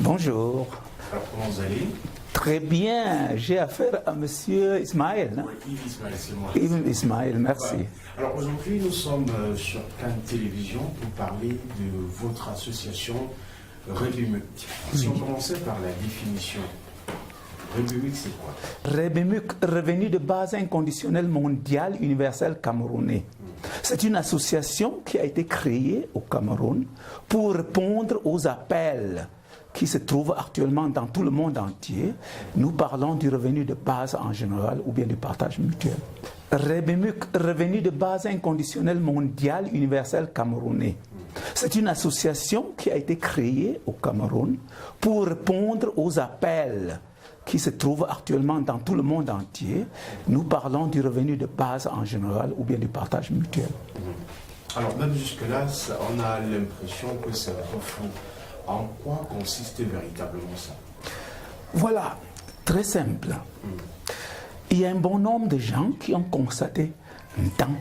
Bonjour. Alors, comment vous allez? Très bien. J'ai affaire à Monsieur Ismaël. Hein? Oui, Yves Ismaël, c'est moi. Yves Ismaël, merci. Voilà. Alors, aujourd'hui, nous sommes sur Cannes Télévision pour parler de votre association Rebimuk. Si on commençait par la définition, Rebimuk, c'est quoi? Rebimuk, Revenu de base inconditionnel mondial universel camerounais. C'est une association qui a été créée au Cameroun pour répondre aux appels qui se trouvent actuellement dans tout le monde entier. Nous parlons du revenu de base en général ou bien du partage mutuel. Rebimuk, Revenu de base inconditionnel mondial universel camerounais. C'est une association qui a été créée au Cameroun pour répondre aux appels qui se trouvent actuellement dans tout le monde entier. Nous parlons du revenu de base en général ou bien du partage mutuel. Alors, même jusque-là, on a l'impression que c'est un peu flou. En quoi consiste véritablement ça? Voilà, très simple. Il y a un bon nombre de gens qui ont constaté dans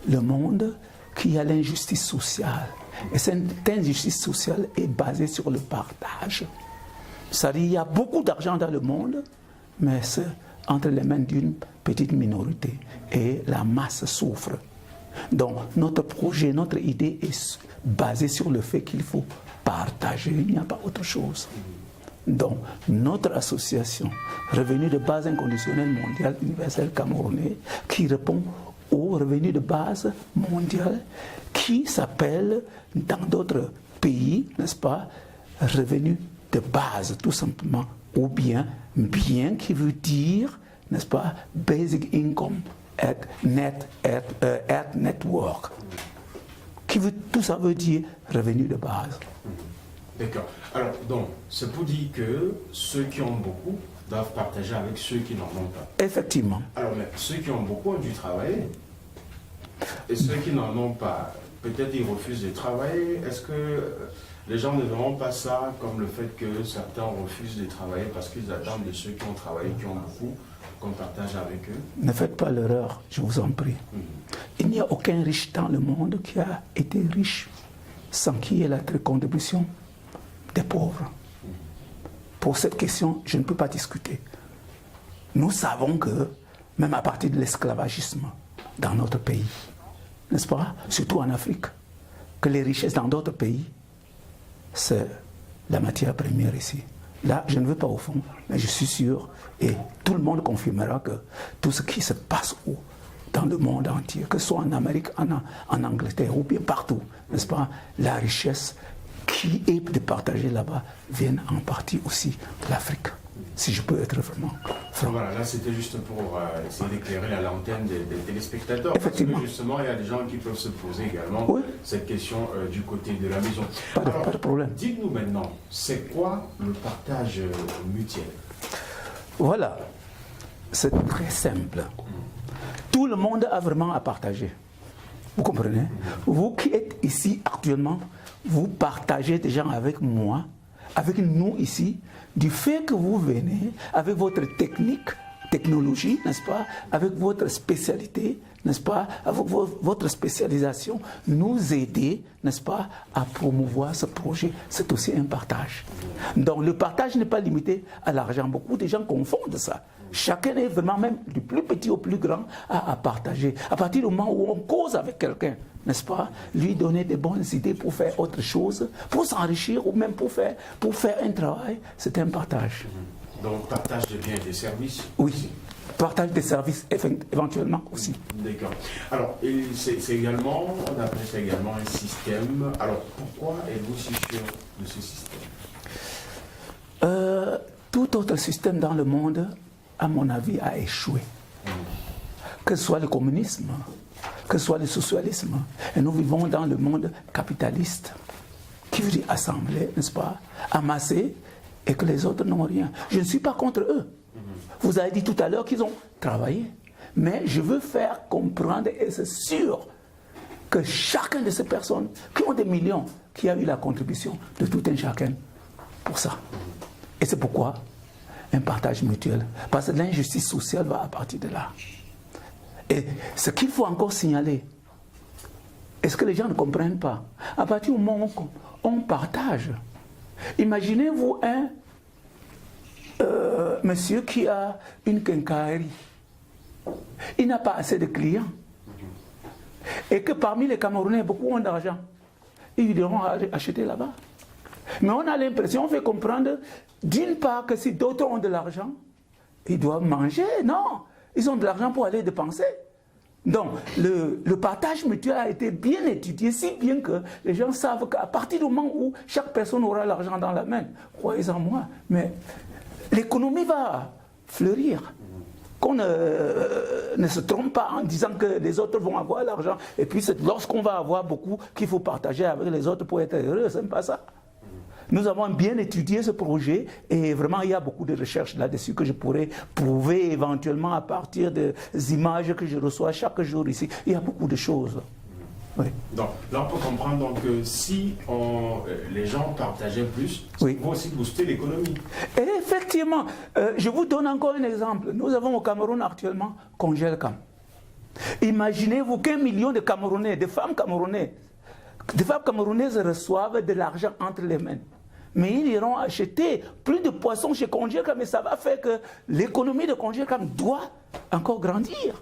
le monde qu'il y a l'injustice sociale. Et cette injustice sociale est basée sur le partage. C'est-à-dire qu'il y a beaucoup d'argent dans le monde, mais c'est entre les mains d'une petite minorité. Et la masse souffre. Donc notre projet, notre idée est basée sur le fait qu'il faut partager, il n'y a pas autre chose. Donc notre association, Revenu de base inconditionnel mondial universel camerounais, qui répond au revenu de base mondial qui s'appelle dans d'autres pays, n'est-ce pas, revenu de base tout simplement, ou bien qui veut dire, n'est-ce pas, basic income at network. Tout ça veut dire revenu de base. D'accord. Alors, donc, c'est pour dire que ceux qui ont beaucoup doivent partager avec ceux qui n'en ont pas. Effectivement. Alors, mais ceux qui ont beaucoup ont dû travailler. Et ceux qui n'en ont pas, peut-être ils refusent de travailler. Est-ce que les gens ne verront pas ça comme le fait que certains refusent de travailler parce qu'ils attendent de ceux qui ont travaillé, qui ont beaucoup, qu'on partage avec eux? Ne faites pas l'erreur, je vous en prie. Il n'y a aucun riche dans le monde qui a été riche sans qu'il y ait la contribution des pauvres. Pour cette question, je ne peux pas discuter. Nous savons que, même à partir de l'esclavagisme dans notre pays, n'est-ce pas, surtout en Afrique, que les richesses dans d'autres pays, c'est la matière première ici. Là, je ne veux pas au fond, mais je suis sûr, et tout le monde confirmera que tout ce qui se passe dans le monde entier, que ce soit en Amérique, en Angleterre ou bien partout, n'est-ce pas, la richesse qui est de partager là-bas vient en partie aussi de l'Afrique, si je peux être vraiment franc. Voilà, là c'était juste pour essayer d'éclairer la lanterne des téléspectateurs. Effectivement. Parce que justement, il y a des gens qui peuvent se poser également cette question du côté de la maison. Pas de problème. Dites-nous maintenant, c'est quoi le partage mutuel? Voilà, c'est très simple. Tout le monde a vraiment à partager. Vous comprenez? Vous qui êtes ici actuellement, vous partagez déjà avec moi, avec nous ici, du fait que vous venez avec votre technologie, n'est-ce pas, avec votre spécialité, n'est-ce pas, avec votre spécialisation, nous aider, n'est-ce pas, à promouvoir ce projet. C'est aussi un partage. Donc le partage n'est pas limité à l'argent. Beaucoup de gens confondent ça. Chacun est vraiment, même du plus petit au plus grand, à partager. À partir du moment où on cause avec quelqu'un, n'est-ce pas, lui donner des bonnes idées pour faire autre chose, pour s'enrichir ou même pour faire un travail, c'est un partage. Donc partage de biens et des services? Oui, partage des services éventuellement aussi. D'accord. Alors, c'est également, on appelle ça également un système. Alors, pourquoi êtes-vous si sûr de ce système? Tout autre système dans le monde, à mon avis, a échoué. Que ce soit le communisme, que ce soit le socialisme. Et nous vivons dans le monde capitaliste, qui veut dire assembler, n'est-ce pas, amasser, et que les autres n'ont rien. Je ne suis pas contre eux. Vous avez dit tout à l'heure qu'ils ont travaillé. Mais je veux faire comprendre, et c'est sûr, que chacune de ces personnes qui ont des millions, qui a eu la contribution de tout un chacun pour ça. Et c'est pourquoi un partage mutuel. Parce que l'injustice sociale va à partir de là. Et ce qu'il faut encore signaler, est-ce que les gens ne comprennent pas? À partir du moment où on partage, Imaginez-vous un monsieur qui a une quincaillerie. Il n'a pas assez de clients. Et que parmi les Camerounais, beaucoup ont d'argent. Ils diront acheter là-bas. Mais on a l'impression, on fait comprendre, d'une part, que si d'autres ont de l'argent, ils doivent manger. Non, ils ont de l'argent pour aller dépenser. Donc, le partage mutuel a été bien étudié, si bien que les gens savent qu'à partir du moment où chaque personne aura l'argent dans la main, croyez-en moi, mais l'économie va fleurir. Qu'on ne se trompe pas en disant que les autres vont avoir l'argent. Et puis c'est lorsqu'on va avoir beaucoup qu'il faut partager avec les autres pour être heureux. Ce n'est pas ça. Nous avons bien étudié ce projet et vraiment il y a beaucoup de recherches là-dessus que je pourrais prouver éventuellement à partir des images que je reçois chaque jour ici. Il y a beaucoup de choses. Oui. Donc là on peut comprendre donc, que si les gens partageaient plus, ça va aussi booster l'économie. Et effectivement, je vous donne encore un exemple. Nous avons au Cameroun actuellement Congelcam. Imaginez-vous qu'1 million de Camerounais, de femmes camerounaises reçoivent de l'argent entre les mains. Mais ils iront acheter plus de poissons chez Congelcam et ça va faire que l'économie de Congelcam doit encore grandir.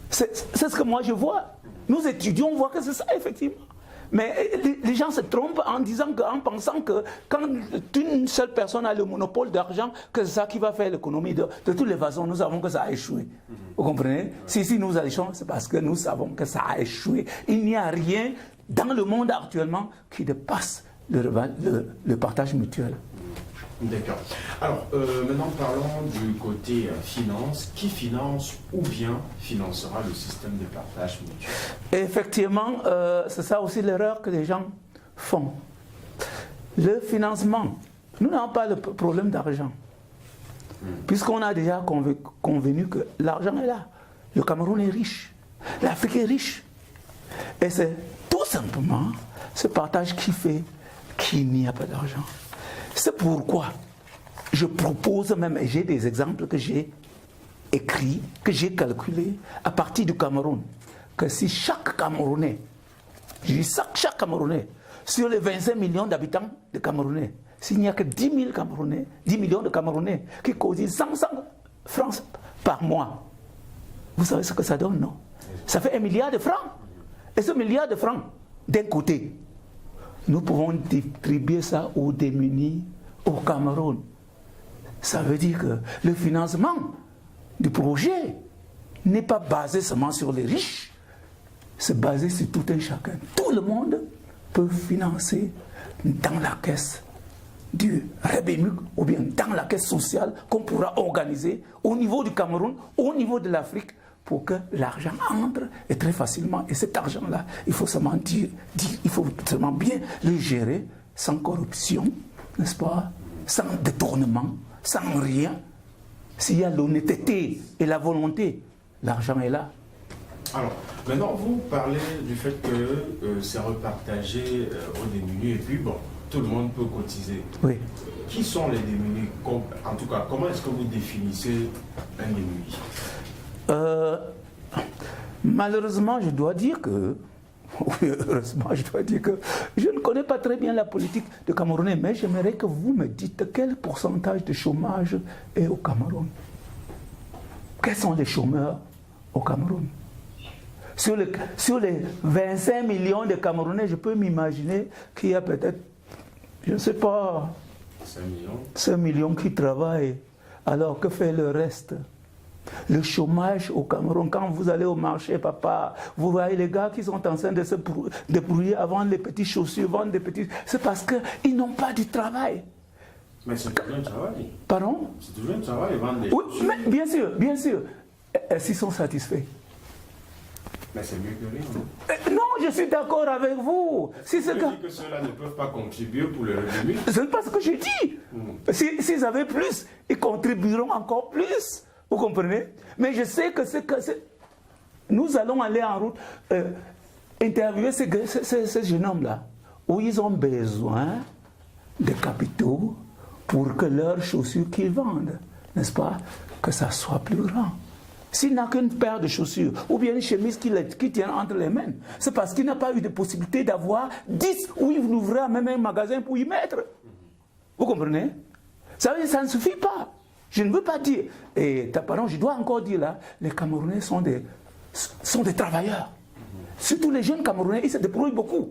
C'est ce que moi je vois. Nous étudions, on voit que c'est ça effectivement. Mais les gens se trompent en pensant que quand une seule personne a le monopole d'argent, que c'est ça qui va faire l'économie. De toutes les façons, nous savons que ça a échoué. Vous comprenez? Si nous allons, c'est parce que nous savons que ça a échoué. Il n'y a rien dans le monde actuellement qui dépasse le partage mutuel. D'accord. Alors, maintenant parlons du côté finance. Qui finance ou bien financera le système de partage mutuel? Effectivement, c'est ça aussi l'erreur que les gens font. Le financement, nous n'avons pas le problème d'argent. Puisqu'on a déjà convenu que l'argent est là. Le Cameroun est riche. L'Afrique est riche. Et c'est tout simplement ce partage qui fait qu'il n'y a pas d'argent. C'est pourquoi je propose même, et j'ai des exemples que j'ai écrits, que j'ai calculés à partir du Cameroun, que si chaque Camerounais, je dis chaque Camerounais, sur les 25 millions d'habitants de Camerounais, s'il n'y a que 10 millions de Camerounais qui cotisent 500 francs par mois, vous savez ce que ça donne, non? Ça fait 1 milliard de francs. Et ce milliard de francs, d'un côté, nous pouvons distribuer ça aux démunis au Cameroun. Ça veut dire que le financement du projet n'est pas basé seulement sur les riches, c'est basé sur tout un chacun. Tout le monde peut financer dans la caisse du REBEMUC ou bien dans la caisse sociale qu'on pourra organiser au niveau du Cameroun, au niveau de l'Afrique, pour que l'argent entre et très facilement. Et cet argent-là, il faut seulement il faut seulement bien le gérer sans corruption, n'est-ce pas? Sans détournement, sans rien. S'il y a l'honnêteté et la volonté, l'argent est là. Alors, maintenant, vous parlez du fait que c'est repartagé aux démunis et puis, bon, tout le monde peut cotiser. Oui. Qui sont les démunis? En tout cas, comment est-ce que vous définissez un démuni? Malheureusement, je dois dire que, heureusement, je dois dire que je ne connais pas très bien la politique de Camerounais, mais j'aimerais que vous me dites quel pourcentage de chômage est au Cameroun. Quels sont les chômeurs au Cameroun? Sur les 25 millions de Camerounais, je peux m'imaginer qu'il y a peut-être, je ne sais pas, 5 millions qui travaillent. Alors que fait le reste? Le chômage au Cameroun, quand vous allez au marché, papa, vous voyez les gars qui sont en train de se débrouiller à vendre les petites chaussures, vendre des petits... C'est parce qu'ils n'ont pas du travail. Mais c'est toujours un travail. Pardon? C'est toujours un travail, vendre des oui, chaussures. Mais bien sûr, bien sûr. Est-ce qu'ils sont satisfaits? Mais c'est mieux que rien. Non, je suis d'accord avec vous. Si vous dites que ceux-là ne peuvent pas contribuer pour le revenu. Ce n'est pas ce que je dis. S'ils avaient plus, ils contribueront encore plus. Vous comprenez? Mais je sais que nous allons aller en route interviewer ces jeunes hommes-là, où ils ont besoin de capitaux pour que leurs chaussures qu'ils vendent, n'est-ce pas, que ça soit plus grand. S'il n'a qu'une paire de chaussures ou bien une chemise qui tient entre les mains, c'est parce qu'il n'a pas eu de possibilité d'avoir 10 ou il ouvrait même un magasin pour y mettre. Vous comprenez? Ça ne suffit pas. Je ne veux pas dire, et pardon, je dois encore dire là, les Camerounais sont des travailleurs. Surtout les jeunes Camerounais, ils se débrouillent beaucoup.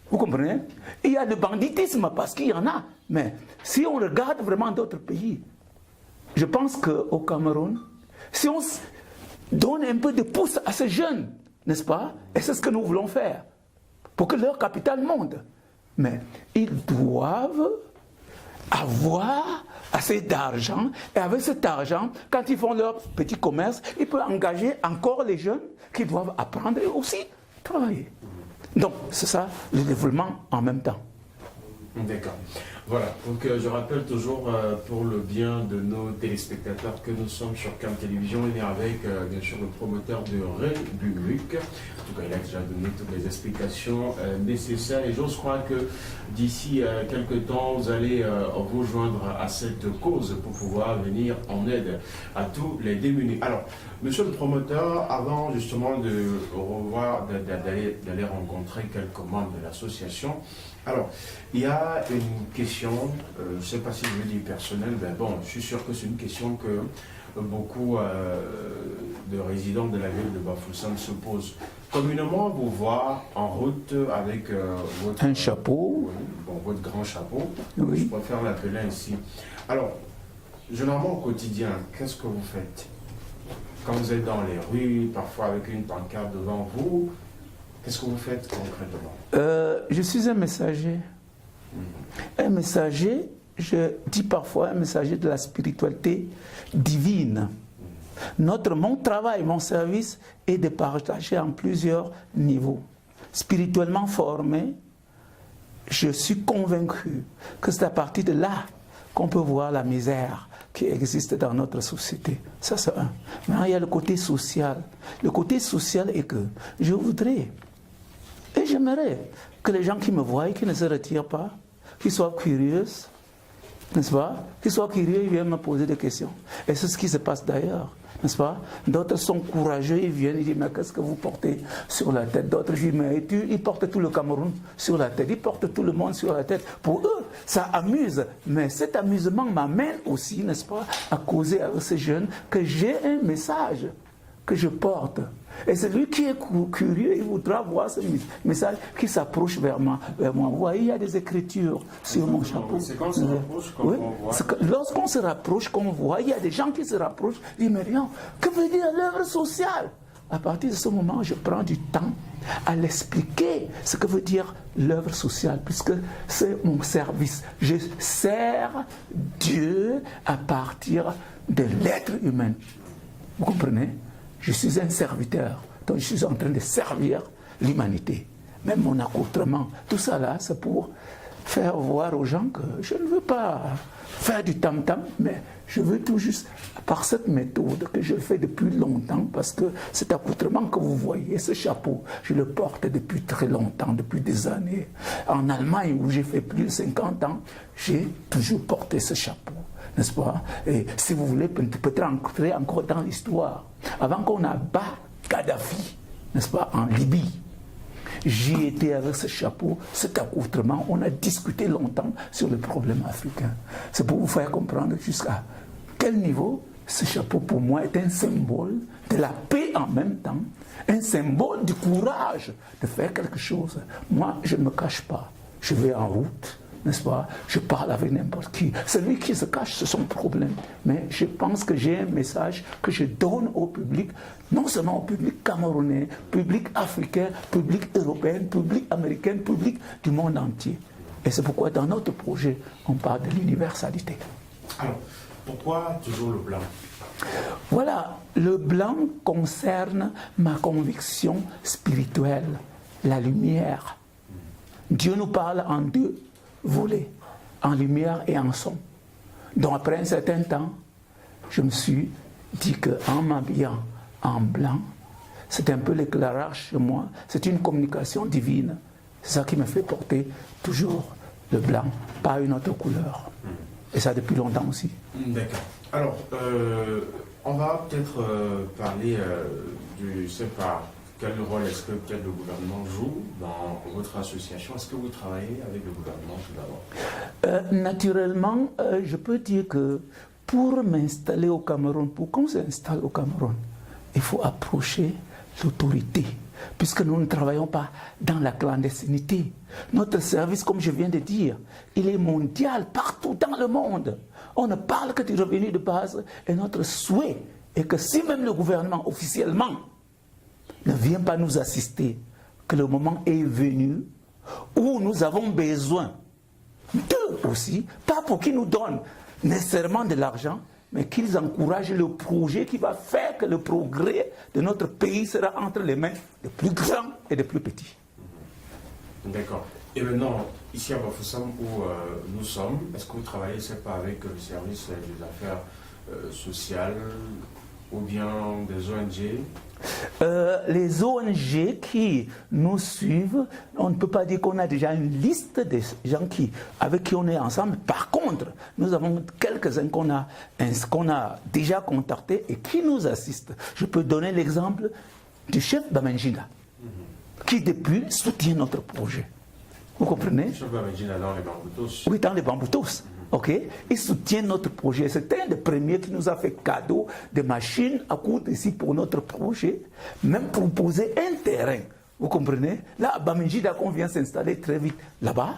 Vous comprenez? Il y a le banditisme parce qu'il y en a. Mais si on regarde vraiment d'autres pays, je pense qu'au Cameroun, si on donne un peu de pouce à ces jeunes, n'est-ce pas? Et c'est ce que nous voulons faire, pour que leur capital monte. Mais ils doivent avoir assez d'argent, et avec cet argent, quand ils font leur petit commerce, ils peuvent engager encore les jeunes qui doivent apprendre et aussi travailler. Donc, c'est ça le développement en même temps. D'accord. Voilà, donc je rappelle toujours pour le bien de nos téléspectateurs que nous sommes sur Cam Télévision et avec bien sûr le promoteur de République. En tout cas, il a déjà donné toutes les explications nécessaires et j'ose croire que d'ici quelques temps, vous allez vous joindre à cette cause pour pouvoir venir en aide à tous les démunis. Alors, monsieur le promoteur, avant justement de revoir, d'aller rencontrer quelques membres de l'association, alors, il y a une question, je ne sais pas si je veux dire personnelle, mais bon, je suis sûr que c'est une question que beaucoup de résidents de la ville de Bafoussam se posent. Communément, vous voit en route avec votre... Un chapeau. Oui, bon, votre grand chapeau. Oui. Je préfère l'appeler ainsi. Alors, généralement au quotidien, qu'est-ce que vous faites? Quand vous êtes dans les rues, parfois avec une pancarte devant vous, qu'est-ce que vous faites concrètement? Je suis un messager. Un messager, je dis parfois un messager de la spiritualité divine. Mon travail, mon service est de partager en plusieurs niveaux. Spirituellement formé, je suis convaincu que c'est à partir de là qu'on peut voir la misère qui existe dans notre société. Ça, c'est un. Maintenant, il y a le côté social. Le côté social est que je voudrais et j'aimerais que les gens qui me voient, qui ne se retirent pas, qui soient curieux, n'est-ce pas? Qui soient curieux, ils viennent me poser des questions. Et c'est ce qui se passe d'ailleurs, n'est-ce pas? D'autres sont courageux, ils viennent, ils disent, mais qu'est-ce que vous portez sur la tête? D'autres disent, mais ils portent tout le Cameroun sur la tête, ils portent tout le monde sur la tête. Pour eux, ça amuse, mais cet amusement m'amène aussi, n'est-ce pas, à causer avec ces jeunes que j'ai un message que je porte. Et celui qui est curieux, il voudra voir ce message qui s'approche vers moi. Vous voyez, il y a des écritures sur mon chapeau. C'est quand on se rapproche qu'on voit. Lorsqu'on se rapproche, qu'on voit, il y a des gens qui se rapprochent, ils disent, mais rien, que veut dire l'œuvre sociale? À partir de ce moment, je prends du temps à l'expliquer ce que veut dire l'œuvre sociale, puisque c'est mon service. Je sers Dieu à partir de l'être humain. Vous comprenez? Je suis un serviteur, donc je suis en train de servir l'humanité. Même mon accoutrement, tout ça là, c'est pour faire voir aux gens que je ne veux pas faire du tam-tam, mais je veux tout juste, par cette méthode que je fais depuis longtemps, parce que cet accoutrement que vous voyez, ce chapeau, je le porte depuis très longtemps, depuis des années. En Allemagne, où j'ai fait plus de 50 ans, j'ai toujours porté ce chapeau. N'est-ce pas? Et si vous voulez peut-être entrer encore dans l'histoire, avant qu'on abat Kadhafi, n'est-ce pas, en Libye, j'y étais avec ce chapeau, cet accoutrement, on a discuté longtemps sur le problème africain. C'est pour vous faire comprendre jusqu'à quel niveau ce chapeau pour moi est un symbole de la paix en même temps, un symbole du courage de faire quelque chose. Moi, je ne me cache pas, je vais en route. N'est-ce pas? Je parle avec n'importe qui. Celui qui se cache, c'est son problème. Mais je pense que j'ai un message que je donne au public, non seulement au public camerounais, public africain, public européen, public américain, public du monde entier. Et c'est pourquoi dans notre projet, on parle de l'universalité. Alors, pourquoi toujours le blanc? Voilà, le blanc concerne ma conviction spirituelle, la lumière. Dieu nous parle en deux volets, en lumière et en son. Donc après un certain temps, je me suis dit qu'en m'habillant en blanc, c'est un peu l'éclairage chez moi, c'est une communication divine. C'est ça qui me fait porter toujours le blanc, pas une autre couleur. Et ça depuis longtemps aussi. D'accord. Alors, On va peut-être parler du, je sais pas, quel rôle est-ce que peut-être le gouvernement joue dans votre association? Est-ce que vous travaillez avec le gouvernement tout d'abord? Naturellement, je peux dire que pour m'installer au Cameroun, pour qu'on s'installe au Cameroun, il faut approcher l'autorité, puisque nous ne travaillons pas dans la clandestinité. Notre service, comme je viens de dire, il est mondial, partout dans le monde. On ne parle que du revenu de base, et notre souhait est que si même le gouvernement officiellement ne vient pas nous assister, que le moment est venu où nous avons besoin d'eux aussi, pas pour qu'ils nous donnent nécessairement de l'argent, mais qu'ils encouragent le projet qui va faire que le progrès de notre pays sera entre les mains des plus grands et des plus petits. D'accord. Et maintenant, ici à Bafoussam, où nous sommes, est-ce que vous travaillez, c'est pas avec le service des affaires sociales ou bien des ONG? Les ONG qui nous suivent, on ne peut pas dire qu'on a déjà une liste des gens avec qui on est ensemble. Par contre, nous avons quelques-uns qu'on a déjà contactés et qui nous assistent. Je peux donner l'exemple du chef Bamenjinga, qui depuis soutient notre projet. Vous comprenez? Le chef Bamenjinga dans les Bamboutos. Oui, dans les Bamboutos. Ok, il soutient notre projet. C'est un des premiers qui nous a fait cadeau de machines à coudre ici pour notre projet, même pour poser un terrain. Vous comprenez? Là, à Bamenjida, qu'on vient s'installer très vite là-bas,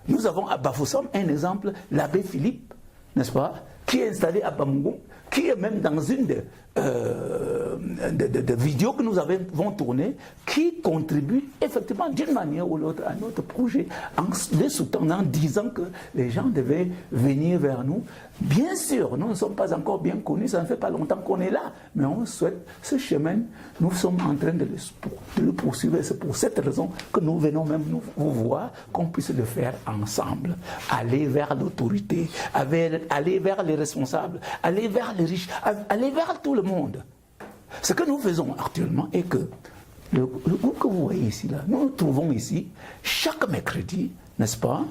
nous avons à Bafoussam un exemple, l'abbé Philippe, n'est-ce pas, qui est installé à Bamungou, qui est même dans une des vidéos que nous avons tournées, qui contribue effectivement d'une manière ou l'autre à notre projet, en les soutenant, en disant que les gens devaient venir vers nous. Bien sûr, nous ne sommes pas encore bien connus, ça ne fait pas longtemps qu'on est là, mais on souhaite ce chemin, nous sommes en train de le poursuivre. C'est pour cette raison que nous venons même vous voir, qu'on puisse le faire ensemble. Aller vers l'autorité, aller vers les responsables, aller vers les riches, aller vers tout le monde. Ce que nous faisons actuellement est que le groupe que vous voyez ici, là, nous nous trouvons ici chaque mercredi, n'est-ce pas,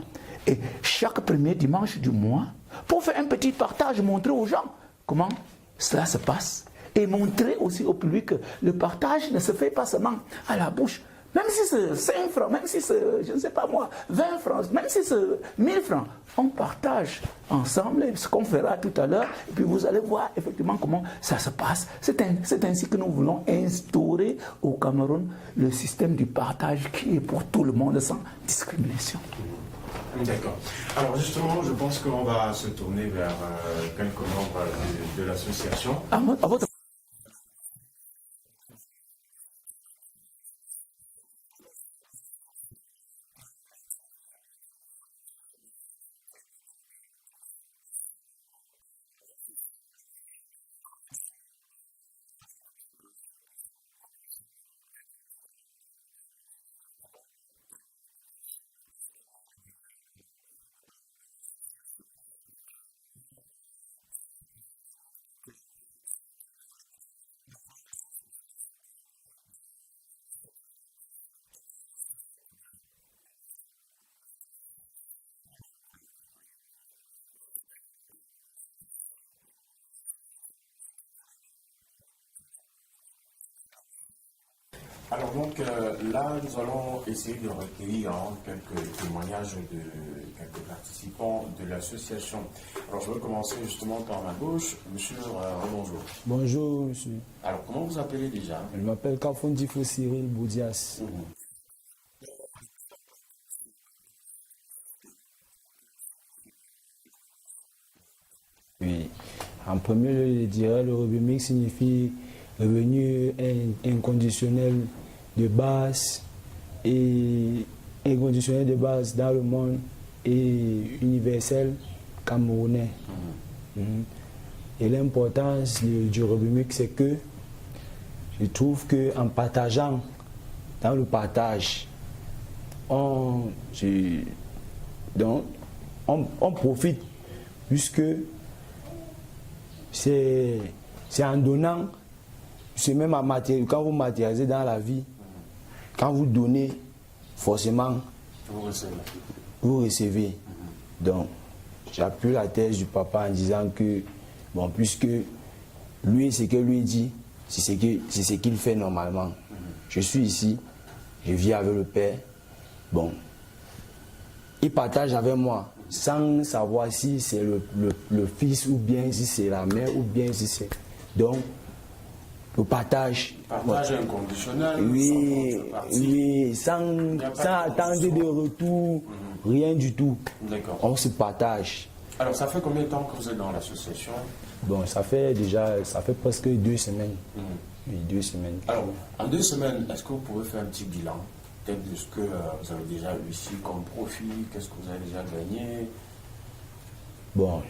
et chaque premier dimanche du mois, pour faire un petit partage, montrer aux gens comment cela se passe, et montrer aussi au public que le partage ne se fait pas seulement à la bouche. Même si c'est 5 francs, même si c'est, je ne sais pas moi, 20 francs, même si c'est 1000 francs, on partage ensemble ce qu'on fera tout à l'heure, et puis vous allez voir effectivement comment ça se passe. C'est ainsi que nous voulons instaurer au Cameroun le système du partage qui est pour tout le monde sans discrimination. D'accord. Alors justement, je pense qu'on va se tourner vers quelques membres de l'association. À votre... Alors donc là, nous allons essayer de recueillir quelques témoignages de quelques participants de l'association. Alors je vais commencer justement par ma gauche. Monsieur, bonjour. Bonjour, monsieur. Alors comment vous appelez déjà? Je m'appelle Kafondifo Cyril Boudias. Oui. En premier lieu, je dirais le revenu signifie revenu inconditionnel de base et inconditionnel de base dans le monde et universel camerounais. Et l'importance du revenu, c'est que je trouve qu'en partageant, dans le partage, on profite, puisque c'est en donnant, c'est même en matériel, quand vous matérialisez dans la vie, quand vous donnez, forcément, vous recevez. Donc, j'appuie la thèse du papa en disant que, bon, puisque lui, ce que lui dit, c'est ce qu'il fait normalement. Je suis ici, je vis avec le père. Bon, il partage avec moi sans savoir si c'est le fils ou bien si c'est la mère ou bien si c'est... Donc, le partage. Partage inconditionnel. Oui, oui, sans pas de attendre de retour, rien du tout. D'accord. On se partage. Alors, ça fait combien de temps que vous êtes dans l'association? Bon, ça fait presque 2 semaines. Oui, 2 semaines. Alors, en 2 semaines, est-ce que vous pouvez faire un petit bilan peut-être de ce que vous avez déjà eu ici comme profit? Qu'est-ce que vous avez déjà gagné? Bon,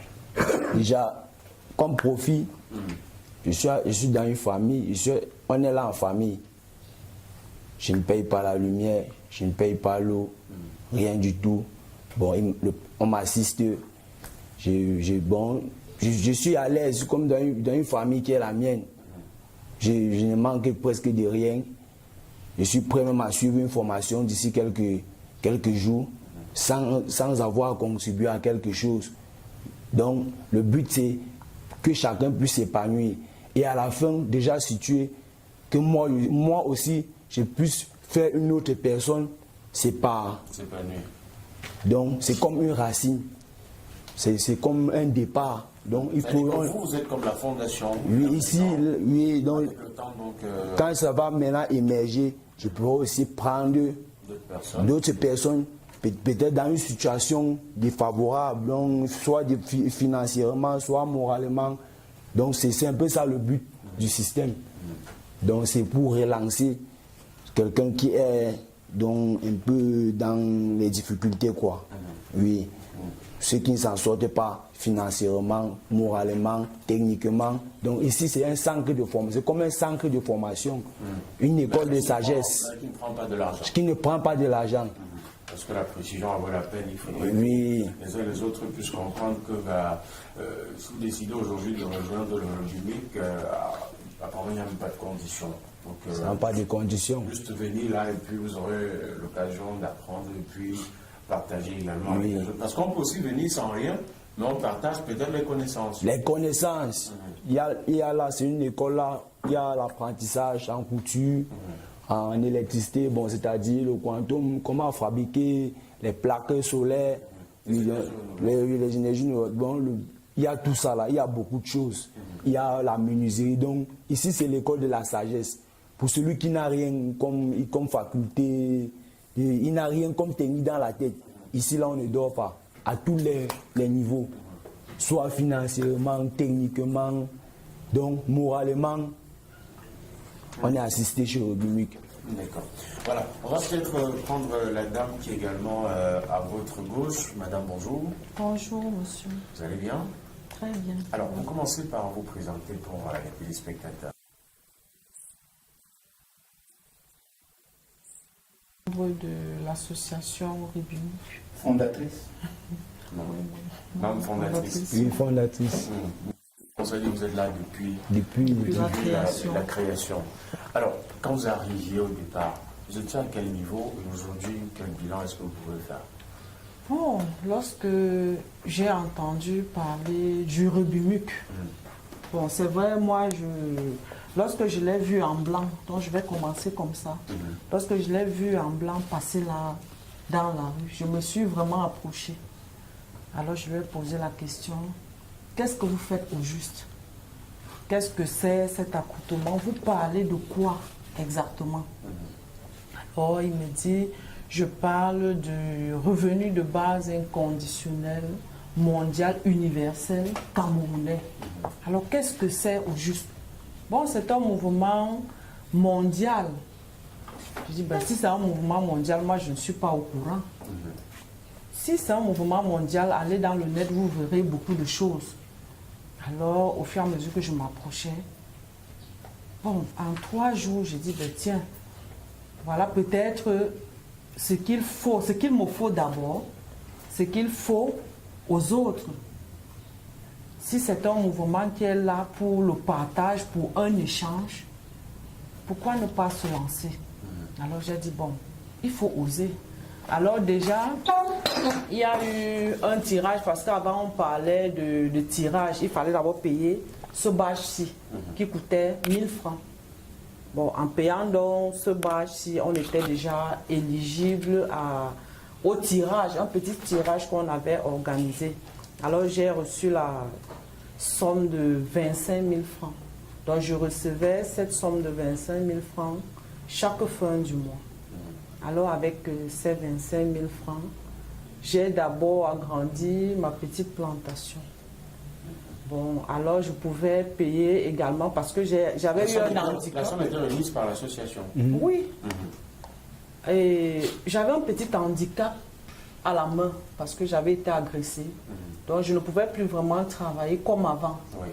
déjà, comme profit, je suis dans une famille, on est là en famille. Je ne paye pas la lumière, je ne paye pas l'eau, rien du tout. Bon, on m'assiste. Je suis à l'aise, comme dans une famille qui est la mienne. Je ne manque presque de rien. Je suis prêt même à suivre une formation d'ici quelques jours sans avoir contribué à quelque chose. Donc, le but, c'est que chacun puisse s'épanouir. Et à la fin, déjà situé, que moi aussi, je puisse faire une autre personne s'épanouir. Donc, c'est comme une racine. C'est comme un départ. Donc, il faut. Vous êtes comme la fondation. Oui, ici, oui. Donc, quand ça va maintenant émerger, je pourrai aussi prendre d'autres personnes, peut-être dans une situation défavorable, donc soit financièrement, soit moralement. Donc, c'est un peu ça le but du système. Donc, c'est pour relancer quelqu'un qui est donc, un peu dans les difficultés, quoi. Oui. Ceux qui ne s'en sortent pas financièrement, moralement, techniquement. Donc ici, c'est un centre de formation. C'est comme un centre de formation. Une école de sagesse. Qui ne prend pas de l'argent. Qui ne prend pas de l'argent. Parce que la précision vaut la peine. Il faudrait que les uns et les autres puissent comprendre que si vous décidez aujourd'hui de rejoindre le public, apparemment, il n'y a même pas de conditions. Donc, ça n'a pas de conditions. Juste venir là et puis vous aurez l'occasion d'apprendre et puis partager également avec les autres. Parce qu'on peut aussi venir sans rien, mais on partage peut-être les connaissances. Les connaissances. Il y a là, c'est une école là, il y a l'apprentissage en couture, en électricité, bon, c'est-à-dire le quantum, comment fabriquer les plaques solaires, les énergies. Bon, il y a tout ça là, il y a beaucoup de choses. Il y a la menuiserie. Donc, ici, c'est l'école de la sagesse. Pour celui qui n'a rien comme faculté, il n'a rien comme technique dans la tête. Ici, là, on ne dort pas. À tous les niveaux. Soit financièrement, techniquement, donc moralement, on est assisté chez Robumic. D'accord. Voilà. On va peut-être prendre la dame qui est également à votre gauche. Madame, bonjour. Bonjour, monsieur. Vous allez bien? Très bien. Alors, vous commencez par vous présenter pour les téléspectateurs. De l'association Robumic. Fondatrice. Membre fondatrice. Une fondatrice. Vous avez dit que vous êtes là Depuis la création. Alors, quand vous arriviez au départ, vous étiez à quel niveau et aujourd'hui, quel bilan est-ce que vous pouvez faire? Bon, lorsque j'ai entendu parler du Robumic, bon, c'est vrai, moi, lorsque je l'ai vu en blanc, donc je vais commencer comme ça, lorsque je l'ai vu en blanc passer là, dans la rue, je me suis vraiment approchée. Alors je lui ai posé la question, qu'est-ce que vous faites au juste? Qu'est-ce que c'est cet accoutrement? Vous parlez de quoi exactement? Alors il me dit, je parle du revenu de base inconditionnel, mondial, universel, camerounais. Alors qu'est-ce que c'est au juste? Bon, c'est un mouvement mondial. Je dis, ben, si c'est un mouvement mondial, moi je ne suis pas au courant. Si c'est un mouvement mondial, allez dans le net, vous verrez beaucoup de choses. Alors, au fur et à mesure que je m'approchais, bon, en 3 jours, j'ai dit, ben, tiens, voilà peut-être ce qu'il me faut d'abord, ce qu'il faut aux autres. Si c'est un mouvement qui est là pour le partage, pour un échange, pourquoi ne pas se lancer? Alors j'ai dit, bon, il faut oser. Alors déjà, il y a eu un tirage parce qu'avant on parlait de tirage. Il fallait d'abord payer ce badge-ci qui coûtait 1000 francs. Bon, en payant donc ce badge-ci, on était déjà éligible au tirage, un petit tirage qu'on avait organisé. Alors j'ai reçu la somme de 25 000 francs. Donc je recevais cette somme de 25 000 francs chaque fin du mois. Alors avec ces 25 000 francs, j'ai d'abord agrandi ma petite plantation. Bon, alors je pouvais payer également parce que j'avais eu un handicap. La somme était remise par l'association. Oui. Et j'avais un petit handicap à la main parce que j'avais été agressée. Donc je ne pouvais plus vraiment travailler comme avant. Oui.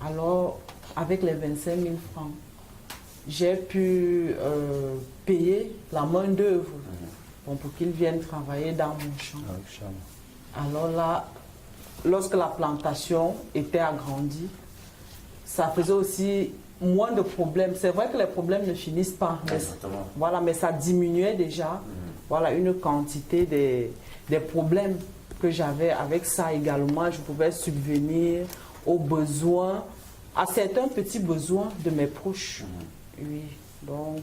Alors, avec les 25 000 francs, j'ai pu payer la main d'œuvre pour qu'ils viennent travailler dans mon champ. Alors là, lorsque la plantation était agrandie, ça faisait aussi moins de problèmes. C'est vrai que les problèmes ne finissent pas, mais, voilà, mais ça diminuait déjà voilà, une quantité des problèmes que j'avais. Avec ça également, je pouvais subvenir aux besoins, à certains petits besoins de mes proches. Oui, donc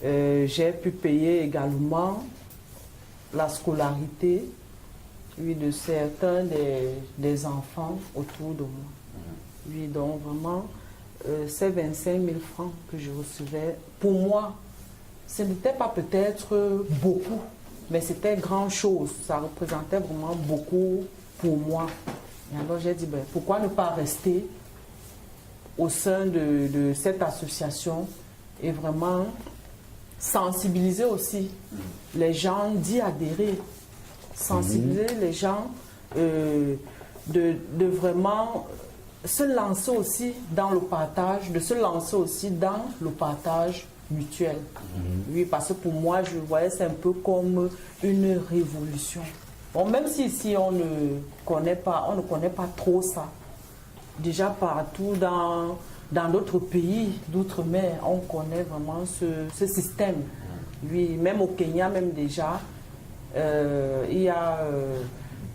j'ai pu payer également la scolarité, oui, de certains des enfants autour de moi. Oui, donc vraiment, ces 25 000 francs que je recevais, pour moi, ce n'était pas peut-être beaucoup, mais c'était grand chose. Ça représentait vraiment beaucoup pour moi. Et alors j'ai dit, ben, pourquoi ne pas rester au sein de cette association et vraiment sensibiliser aussi les gens d'y adhérer, sensibiliser les gens de vraiment se lancer aussi dans le partage, de se lancer aussi dans le partage mutuel. Oui, parce que pour moi, je voyais c'est un peu comme une révolution. Bon, même si ici on ne connaît pas trop ça. Déjà partout dans d'autres pays d'outre-mer, on connaît vraiment ce système. Oui, même au Kenya, même déjà, il y a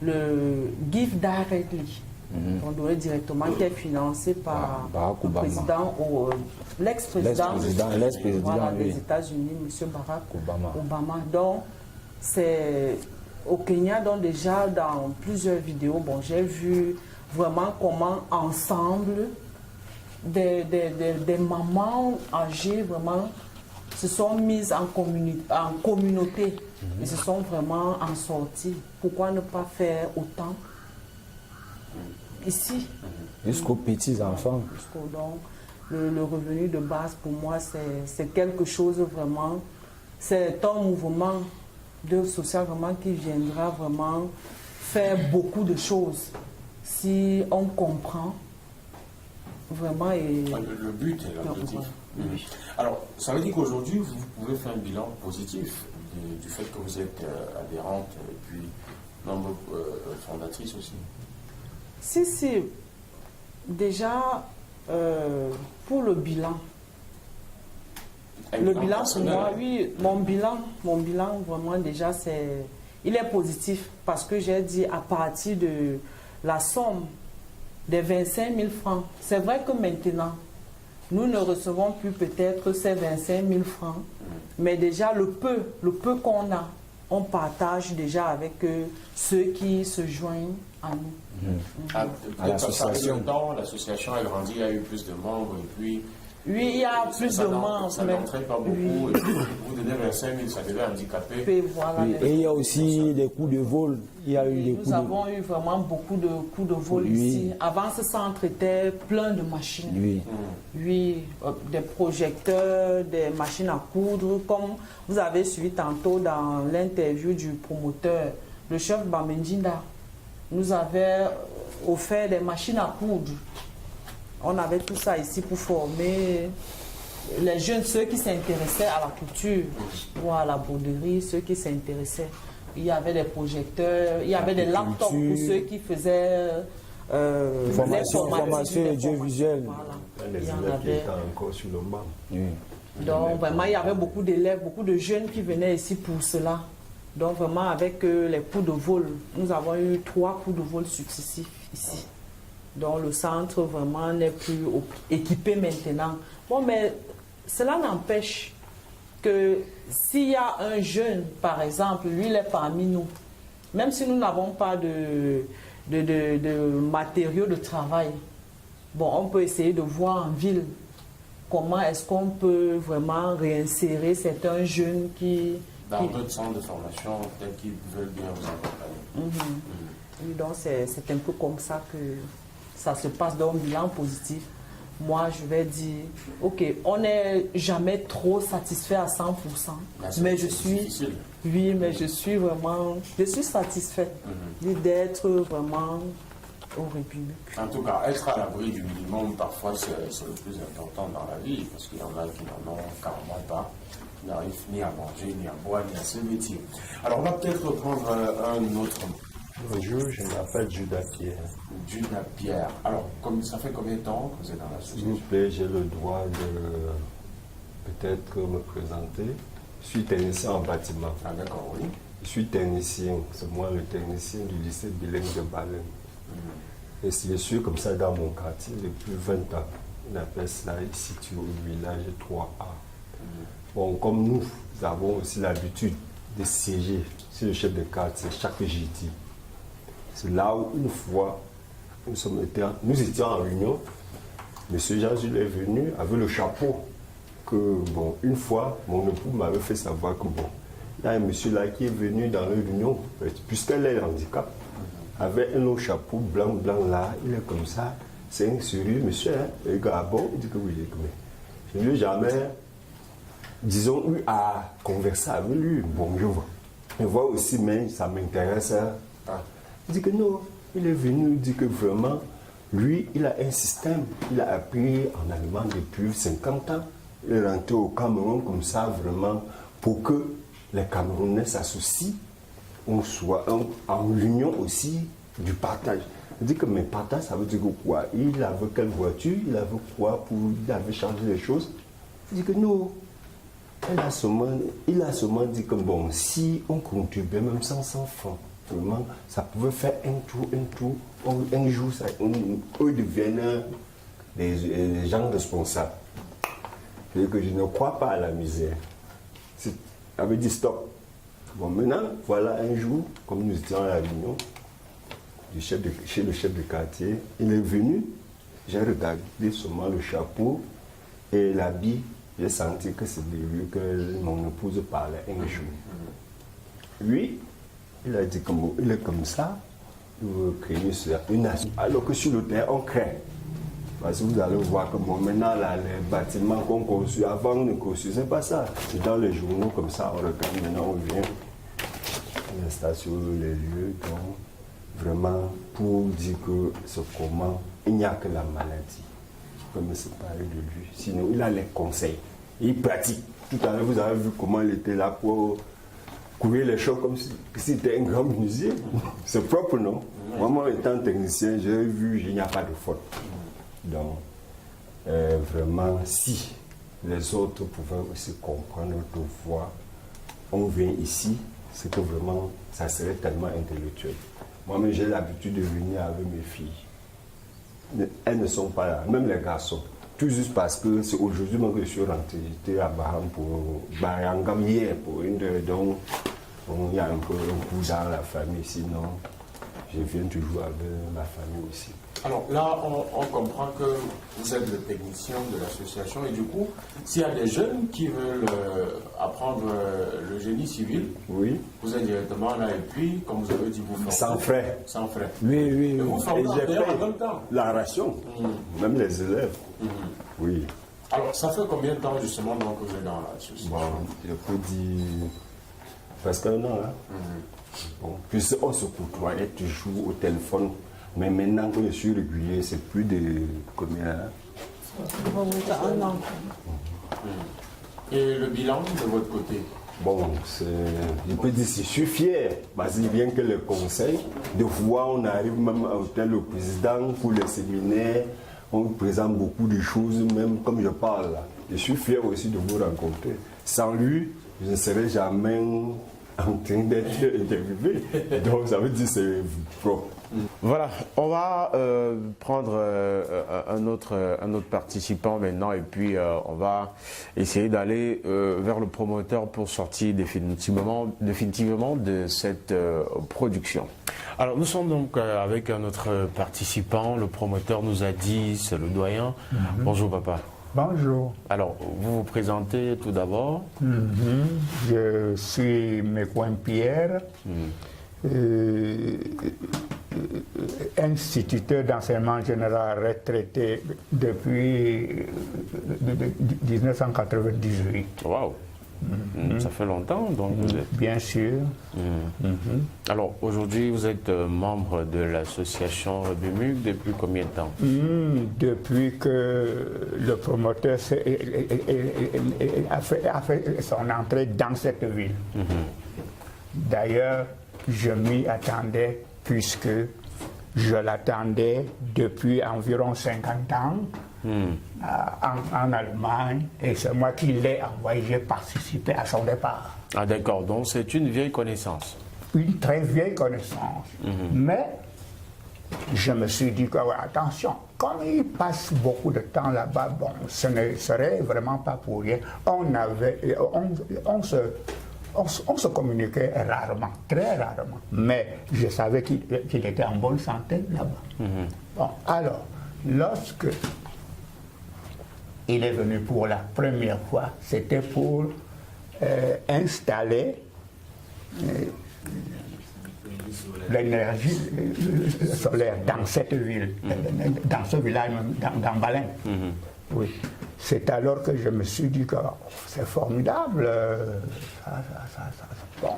le Give Directly, on dirait directement, qui est financé par le président, l'ex-président voilà, des États-Unis, M. Barack Obama. Donc, c'est au Kenya, donc déjà dans plusieurs vidéos, bon, j'ai vu vraiment comment ensemble des mamans âgées vraiment se sont mises en communauté et se sont vraiment en sorties. Pourquoi ne pas faire autant ici? Jusqu'aux petits enfants. Donc, le revenu de base pour moi c'est quelque chose vraiment, c'est un mouvement de social vraiment qui viendra vraiment faire beaucoup de choses si on comprend vraiment. Et le but et l'objectif. Alors, ça veut dire qu'aujourd'hui, vous pouvez faire un bilan positif du fait que vous êtes adhérente et puis membre fondatrice aussi. Si. Déjà, pour le bilan. Le bilan pour moi, oui, mon bilan vraiment déjà, il est positif parce que j'ai dit à partir de la somme des 25 000 francs. C'est vrai que maintenant, nous ne recevons plus peut-être ces 25 000 francs, mais déjà le peu qu'on a, on partage déjà avec ceux qui se joignent à nous. À l'association. L'association a grandi, il y a eu plus de membres et puis... Oui, il y a plus de membres. Ça n'entrait pas beaucoup. Oui. Et puis, vous donnez 25 000, ça devait handicaper. Et, voilà, oui. Et il y a aussi des coups de vol. Nous avons eu vraiment beaucoup de coups de vol ici. Avant, ce centre était plein de machines. Oui, des projecteurs, des machines à coudre. Comme vous avez suivi tantôt dans l'interview du promoteur, le chef Bamendinda nous avait offert des machines à coudre. On avait tout ça ici pour former les jeunes, ceux qui s'intéressaient à la couture ou à la broderie, ceux qui s'intéressaient. Il y avait des projecteurs, il y avait des laptops pour ceux qui faisaient formation audiovisuelle. Voilà. Il y en avait. Donc vraiment, il y avait beaucoup d'élèves, beaucoup de jeunes qui venaient ici pour cela. Donc vraiment avec les coups de vol, nous avons eu 3 coups de vol successifs ici. Donc le centre vraiment n'est plus équipé maintenant. Bon, mais cela n'empêche que s'il y a un jeune, par exemple, lui il est parmi nous, même si nous n'avons pas de matériaux de travail, bon, on peut essayer de voir en ville comment est-ce qu'on peut vraiment réinsérer certains jeunes qui... Dans d'autres centres de formation, peut-être qu'ils veulent bien vous accompagner. Oui, donc c'est un peu comme ça que ça se passe, donc bilan positif. Moi, je vais dire, ok, on n'est jamais trop satisfait à 100%, mais je suis, difficile. oui, mais je suis vraiment, je suis satisfait d'être vraiment au République. En tout cas, être à l'abri du minimum, parfois, c'est le plus important dans la vie, parce qu'il y en a qui n'en ont carrément pas, qui n'arrivent ni à manger, ni à boire, ni à se vêtir. Alors, on va peut-être reprendre un autre. Bonjour, je m'appelle Judas Pierre. Judas Pierre. Alors, ça fait combien de temps que vous êtes dans S'il vous l'association? plaît, j'ai le droit de peut-être me présenter. Je suis technicien en bâtiment. Ah, d'accord, oui. Je suis technicien, c'est moi le technicien du lycée bilingue de Baleine. Et si je suis comme ça dans mon quartier depuis 20 ans, on appelle cela situé au village 3A. Bon, comme nous avons aussi l'habitude de siéger sur le chef de quartier chaque jeudi. C'est là où une fois, nous étions en réunion, M. Jean-Jules est venu avec le chapeau que, bon, une fois, mon époux m'avait fait savoir que, bon, il y a un monsieur là qui est venu dans la réunion, puisqu'elle est handicap, avec un autre chapeau blanc là, il est comme ça, c'est un sérieux monsieur, hein, et gars, bon, il dit que oui, je ne lui ai jamais, disons, eu à converser avec lui, bon, je vois aussi, mais ça m'intéresse, hein. Il dit que non, il est venu, il dit que vraiment, lui, il a un système, il a appris en allemand depuis 50 ans. Il est rentré au Cameroun comme ça, vraiment, pour que les Camerounais s'associent, on soit en l'union aussi du partage. Il dit que mais partage, ça veut dire quoi? Il avait quelle voiture? Il avait quoi pour... Il avait changé les choses? Il dit que non. Il a seulement dit que bon, si on contribuait même 500 francs, vraiment, ça pouvait faire un tour, un jour, eux deviennent des gens responsables. C'est que je ne crois pas à la misère. Il avait dit stop. Bon, maintenant, voilà un jour, comme nous étions à la réunion, chez le chef de quartier, il est venu, j'ai regardé seulement le chapeau et l'habit, j'ai senti que c'est de lui que mon épouse parlait un jour. Lui, il a dit qu'il est comme ça, il veut créer une nation. Alors que sur le terrain, on crée. Parce que vous allez voir que bon, maintenant, là, les bâtiments qu'on construit, avant, on ne construisait pas ça. C'est dans les journaux, comme ça, on regarde, maintenant, on vient, on installe sur les lieux. Donc, vraiment, pour dire que c'est comment, il n'y a que la maladie qui peut me séparer de lui. Sinon, il a les conseils. Il pratique. Tout à l'heure, vous avez vu comment il était là pour courir les choses comme si c'était un grand musée. C'est propre, non? Moi, étant technicien, j'ai vu, il n'y a pas de faute. Donc, vraiment, si les autres pouvaient aussi comprendre notre voix, on vient ici, c'est que vraiment, ça serait tellement intellectuel. Moi-même, j'ai l'habitude de venir avec mes filles. Elles ne sont pas là, même les garçons. Tout juste parce que c'est aujourd'hui que je suis rentré. J'étais à Baham pour Barangam hier, pour une de donc il y a un peu un coup dans la famille, sinon je viens toujours avec ma famille aussi. Alors là, on comprend que vous êtes le technicien de l'association et du coup, s'il y a des jeunes qui veulent apprendre le génie civil, oui, vous êtes directement là et puis, comme vous avez dit, vous formez. Sans frais. Sans frais. Oui. Et vous formez Et j'ai en payé même temps. la ration, même les élèves. Oui. Alors, ça fait combien de temps justement donc, que vous êtes dans l'association? Bon, je peux dire presque un an. Hein? Bon, puisqu'on se côtoyait toujours au téléphone. Mais maintenant que je suis régulier, c'est plus de combien? Hein? Un an. Et le bilan de votre côté? Bon, je peux dire que je suis fier, parce qu'il vient que le conseil, de voir, on arrive même à hôtel le président pour les séminaires, on présente beaucoup de choses, même comme je parle là. Je suis fier aussi de vous rencontrer. Sans lui, je ne serais jamais en train d'être interviewé. Donc ça veut dire que c'est pro. Voilà, on va prendre un autre participant maintenant et puis on va essayer d'aller vers le promoteur pour sortir définitivement de cette production. Alors nous sommes donc avec un autre participant, le promoteur nous a dit, c'est le doyen. Bonjour papa. Bonjour, Alors vous vous présentez tout d'abord. je suis Mekouin Pierre, instituteur d'enseignement général retraité depuis 1998. Waouh, ça fait longtemps donc vous êtes. Bien sûr. Alors aujourd'hui vous êtes membre de l'association Rebumuc depuis combien de temps? Depuis que le promoteur a fait son entrée dans cette ville. D'ailleurs, je m'y attendais puisque je l'attendais depuis environ 50 ans en Allemagne et c'est moi qui l'ai envoyé, j'ai participé à son départ. Ah d'accord, donc c'est une vieille connaissance. Une très vieille connaissance. Mais je me suis dit que, ouais, attention, comme il passe beaucoup de temps là-bas, bon, ce ne serait vraiment pas pour rien. On se communiquait rarement, très rarement. Mais je savais qu'il était en bonne santé là-bas. Bon, alors, lorsque il est venu pour la première fois, c'était pour installer l'énergie solaire dans cette ville, dans ce village, dans Balin. Oui. C'est alors que je me suis dit que c'est formidable. Bon.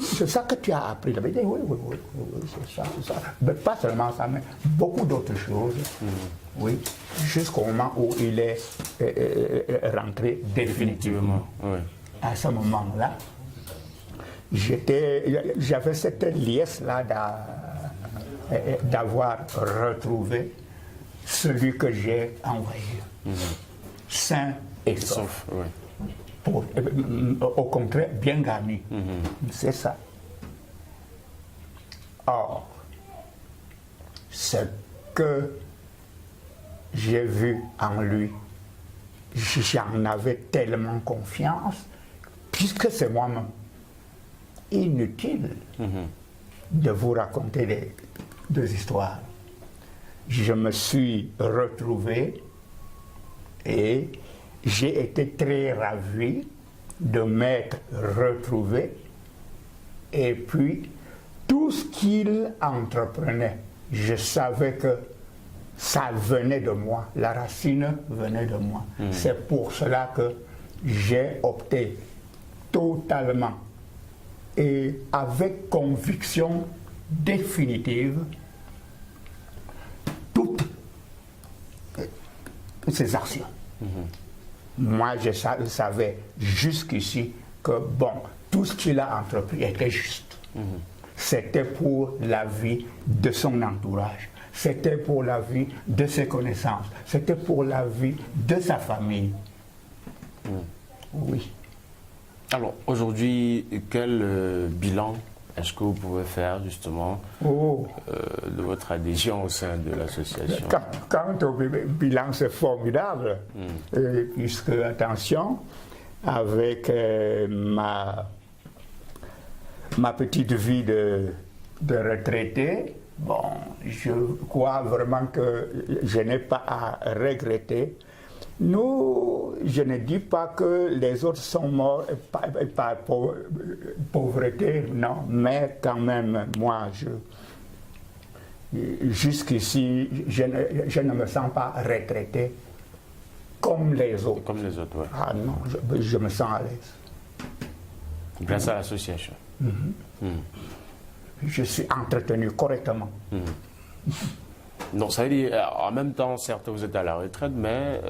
C'est ça que tu as appris. Oui, c'est ça. Mais pas seulement ça, mais beaucoup d'autres choses. Oui. Jusqu'au moment où il est rentré définitivement. Oui. À ce moment-là, j'avais cette liesse-là d'avoir retrouvé celui que j'ai envoyé, sain et sauf. Oui. Au contraire, bien garni. C'est ça. Or, ce que j'ai vu en lui, j'en avais tellement confiance, puisque c'est moi-même. Inutile de vous raconter des histoires. Je me suis retrouvé et j'ai été très ravi de m'être retrouvé. Et puis, tout ce qu'il entreprenait, je savais que ça venait de moi, la racine venait de moi. C'est pour cela que j'ai opté totalement et avec conviction définitive toutes ces actions. Moi, je savais jusqu'ici que, bon, tout ce qu'il a entrepris était juste. C'était pour la vie de son entourage. C'était pour la vie de ses connaissances. C'était pour la vie de sa famille. Oui. Alors aujourd'hui, quel bilan est-ce que vous pouvez faire justement de votre adhésion au sein de l'association? Quant au bilan, c'est formidable, puisque, attention, avec ma petite vie de retraité, bon, je crois vraiment que je n'ai pas à regretter. Nous, je ne dis pas que les autres sont morts par pauvreté, non, mais quand même, moi, jusqu'ici, je ne me sens pas retraité comme les autres. Comme les autres, oui. Ah non, je me sens à l'aise. Grâce à l'association. Je suis entretenu correctement. Donc ça veut dire, en même temps, certes, vous êtes à la retraite, mais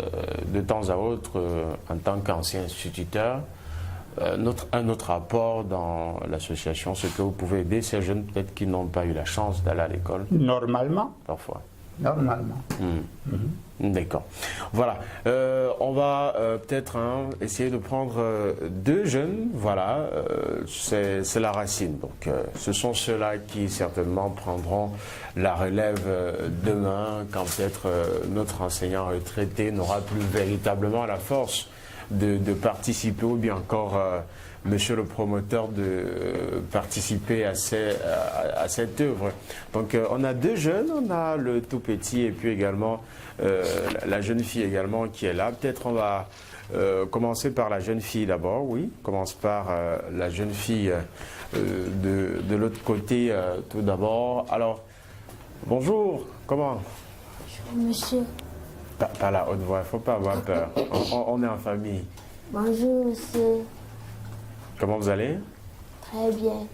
de temps à autre, en tant qu'ancien instituteur, un autre apport dans l'association, c'est que vous pouvez aider ces jeunes peut-être qui n'ont pas eu la chance d'aller à l'école. Normalement. Parfois. normalement. D'accord. Voilà. On va peut-être essayer de prendre deux jeunes. Voilà. C'est la racine. Donc, ce sont ceux-là qui certainement prendront la relève demain, quand peut-être notre enseignant retraité n'aura plus véritablement la force de participer, ou bien encore monsieur le promoteur de participer à cette œuvre. Donc on a deux jeunes, on a le tout petit et puis également la jeune fille également qui est là. Peut-être on va commencer par la jeune fille d'abord, oui. Commence par la jeune fille de l'autre côté tout d'abord. Alors, bonjour, comment? Monsieur. Pas la haute voix, il ne faut pas avoir peur. On est en famille. Bonjour, monsieur. Comment vous allez? Très bien.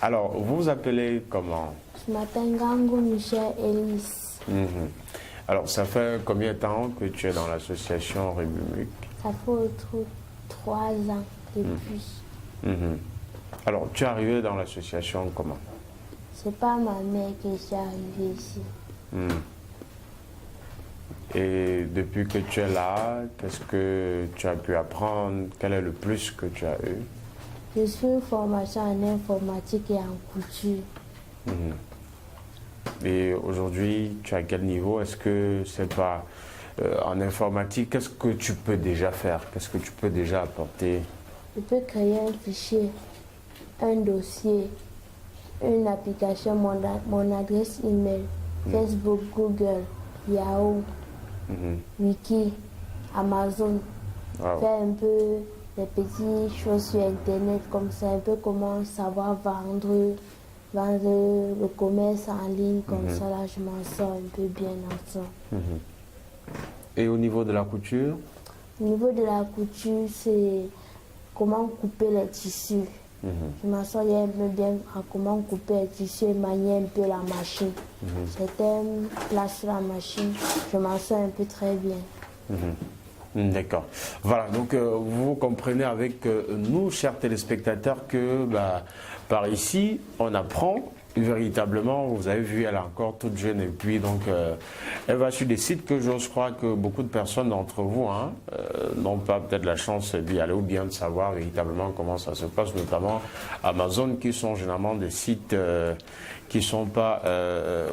Alors, vous vous appelez comment? Je m'appelle Gango Michel Ellis. Alors, ça fait combien de temps que tu es dans l'association Rébumuc? Ça fait autour 3 ans depuis. Alors, tu es arrivé dans l'association comment? C'est pas ma mère qui est arrivée ici. Et depuis que tu es là, qu'est-ce que tu as pu apprendre? Quel est le plus que tu as eu? Je suis une formation en informatique et en couture. Et aujourd'hui, tu es à quel niveau? Est-ce que c'est pas en informatique? Qu'est-ce que tu peux déjà faire? Qu'est-ce que tu peux déjà apporter? Je peux créer un fichier, un dossier, une application, mon adresse email, Facebook, Google, Yahoo, Wiki, Amazon. Wow. Faire un peu des petites choses sur Internet, comme ça, un peu comment savoir vendre le commerce en ligne, comme ça, là, je m'en sors un peu bien en ça. Et au niveau de la couture? Au niveau de la couture, c'est comment couper les tissus. Je m'en sors un peu bien à comment couper les tissus et manier un peu la machine. Certaines places la machine, je m'en sors un peu très bien. D'accord. Voilà, donc vous comprenez avec nous, chers téléspectateurs, que par ici, on apprend véritablement. Vous avez vu, elle est encore toute jeune et puis donc elle va sur des sites que je crois que beaucoup de personnes d'entre vous n'ont pas peut-être la chance d'y aller ou bien de savoir véritablement comment ça se passe, notamment Amazon, qui sont généralement des sites qui ne sont pas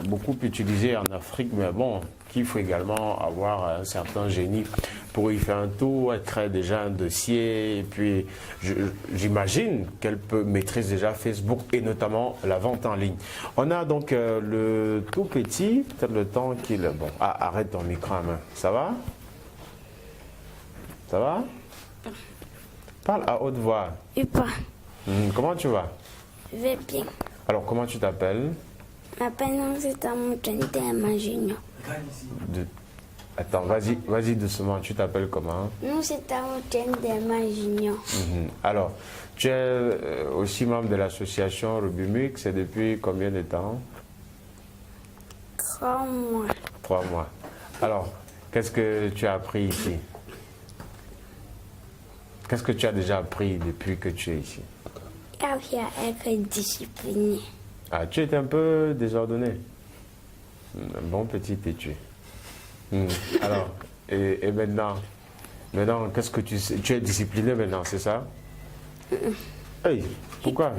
beaucoup utilisés en Afrique, mais bon, qu'il faut également avoir un certain génie pour y faire un tour. Elle crée déjà un dossier et puis j'imagine qu'elle peut maîtriser déjà Facebook et notamment la vente en ligne. On a donc le tout petit, peut-être le temps qu'il... Bon, arrête ton micro à main. Ça va? Ça va? Parle à haute voix. Et pas. Comment tu vas? Je vais bien. Alors, comment tu t'appelles? Ma prénom c'est Amoutrente Junior. Attends, vas-y doucement, tu t'appelles comment? Nous c'est Amoutrente Junior. Alors, tu es aussi membre de l'association Rébumuc, c'est depuis combien de temps? 3 mois. 3 mois. Alors, qu'est-ce que tu as appris ici? Qu'est-ce que tu as déjà appris depuis que tu es ici? J'ai appris à être discipliné. Ah, tu es un peu désordonné. Un bon petit têtu. Alors, et maintenant, qu'est-ce que tu sais? Tu es discipliné maintenant, c'est ça? Hey, pourquoi?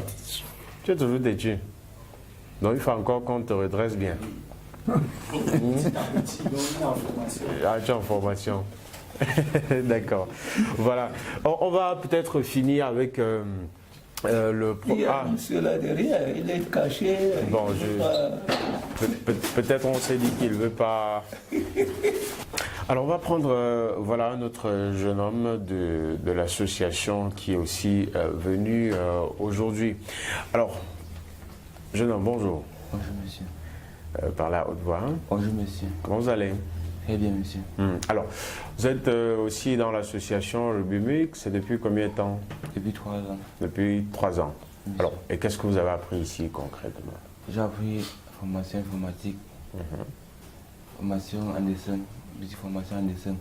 Tu es toujours têtu. Donc il faut encore qu'on te redresse bien. Ah, tu es en formation. D'accord. Voilà. On va peut-être finir avec le... Monsieur là derrière, il est caché. Bon, peut-être on s'est dit qu'il ne veut pas... Alors on va prendre voilà, un autre jeune homme de l'association qui est aussi venu aujourd'hui. Alors, jeune homme, bonjour. Bonjour monsieur. Par la haute voix. Bonjour monsieur. Comment vous allez? Très bien monsieur. Alors, vous êtes aussi dans l'association Rébumuc, c'est depuis combien de temps? Depuis 3 ans. Depuis 3 ans. Oui. Alors, et qu'est-ce que vous avez appris ici concrètement? J'ai appris formation informatique, formation en dessin, petite formation en dessin.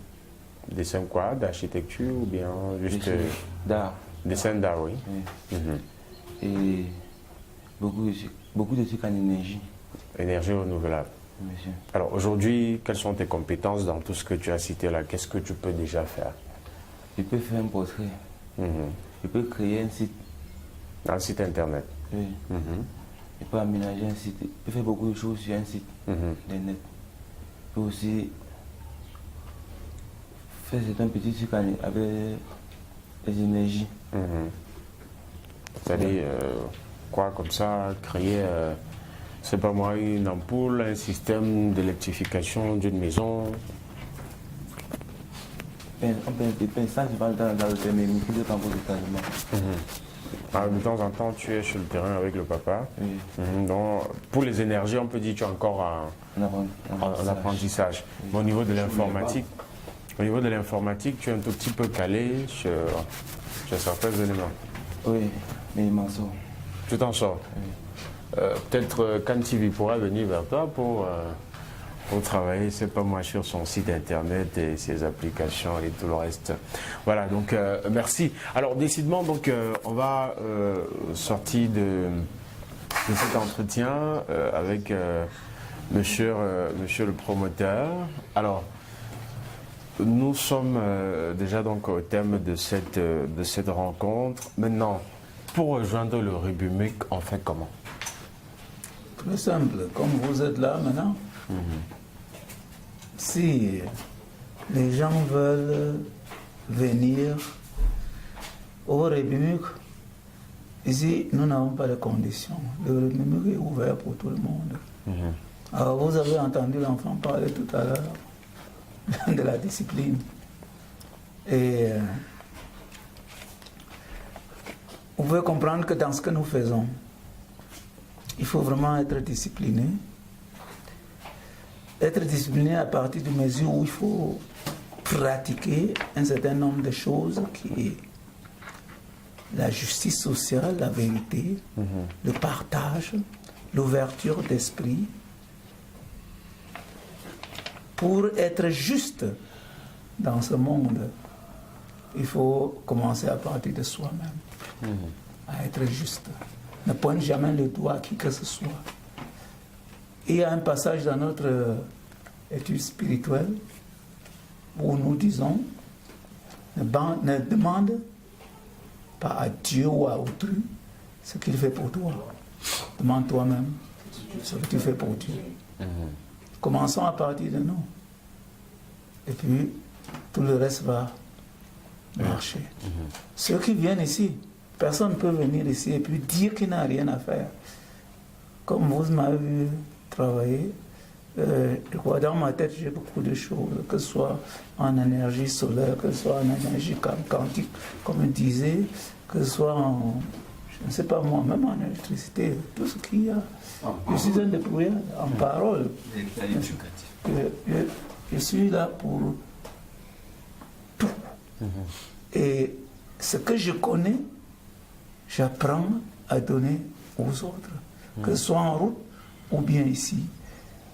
Dessin quoi? D'architecture ou bien juste... D'art. Dessin d'art, oui. Oui. Et beaucoup de trucs en énergie. Énergie renouvelable. monsieur. Alors aujourd'hui, quelles sont tes compétences dans tout ce que tu as cité là? Qu'est-ce que tu peux déjà faire? Je peux faire un portrait. Je peux créer un site. Un site internet. Oui. Je peux aménager un site. Je peux faire beaucoup de choses sur un site internet. Je peux aussi faire certains petits trucs avec les énergies. C'est-à-dire, quoi, comme ça, créer, c'est pas moi, une ampoule, un système d'électrification d'une maison. Ça, je parle dans le terme, mais je maîtrise pas beaucoup totalement. Alors, de temps en temps, tu es sur le terrain avec le papa. Oui. Donc, pour les énergies, on peut dire que tu es encore en apprentissage. Mais au niveau de l'informatique, tu es un tout petit peu calé sur certains éléments. Oui, mais il m'en sort. Tu t'en sors. Oui. Peut-être Can TV pourra venir vers toi pour travailler, c'est pas moi, sur son site internet et ses applications et tout le reste. Voilà, donc merci. Alors décidément, donc on va sortir de cet entretien avec monsieur le promoteur. Alors, nous sommes déjà donc au thème de cette rencontre. Maintenant, pour rejoindre le Rubumuc, on fait comment? Très simple, comme vous êtes là maintenant. Si les gens veulent venir au Rubumuc, ici nous n'avons pas de conditions. Le Rubumuc est ouvert pour tout le monde. Alors vous avez entendu l'enfant parler tout à l'heure de la discipline. Et vous pouvez comprendre que dans ce que nous faisons, il faut vraiment être discipliné. Être discipliné à partir de mesures où il faut pratiquer un certain nombre de choses qui est la justice sociale, la vérité, le partage, l'ouverture d'esprit. Pour être juste dans ce monde, il faut commencer à partir de soi-même, à être juste. Ne pointe jamais le doigt à qui que ce soit. Il y a un passage dans notre étude spirituelle où nous disons ne demande pas à Dieu ou à autrui ce qu'il fait pour toi. Demande toi-même ce que tu fais pour Dieu. Commençons à partir de nous. Et puis, tout le reste va marcher. Ceux qui viennent ici, personne ne peut venir ici et puis dire qu'il n'a rien à faire. Comme vous m'avez vu travailler, je crois dans ma tête, j'ai beaucoup de choses, que ce soit en énergie solaire, que ce soit en énergie quantique, comme je disais, que ce soit en, je ne sais pas moi, même en électricité, tout ce qu'il y a. Je suis un débrouillard en parole. Je suis là pour tout. Et ce que je connais, j'apprends à donner aux autres, que ce soit en route ou bien ici.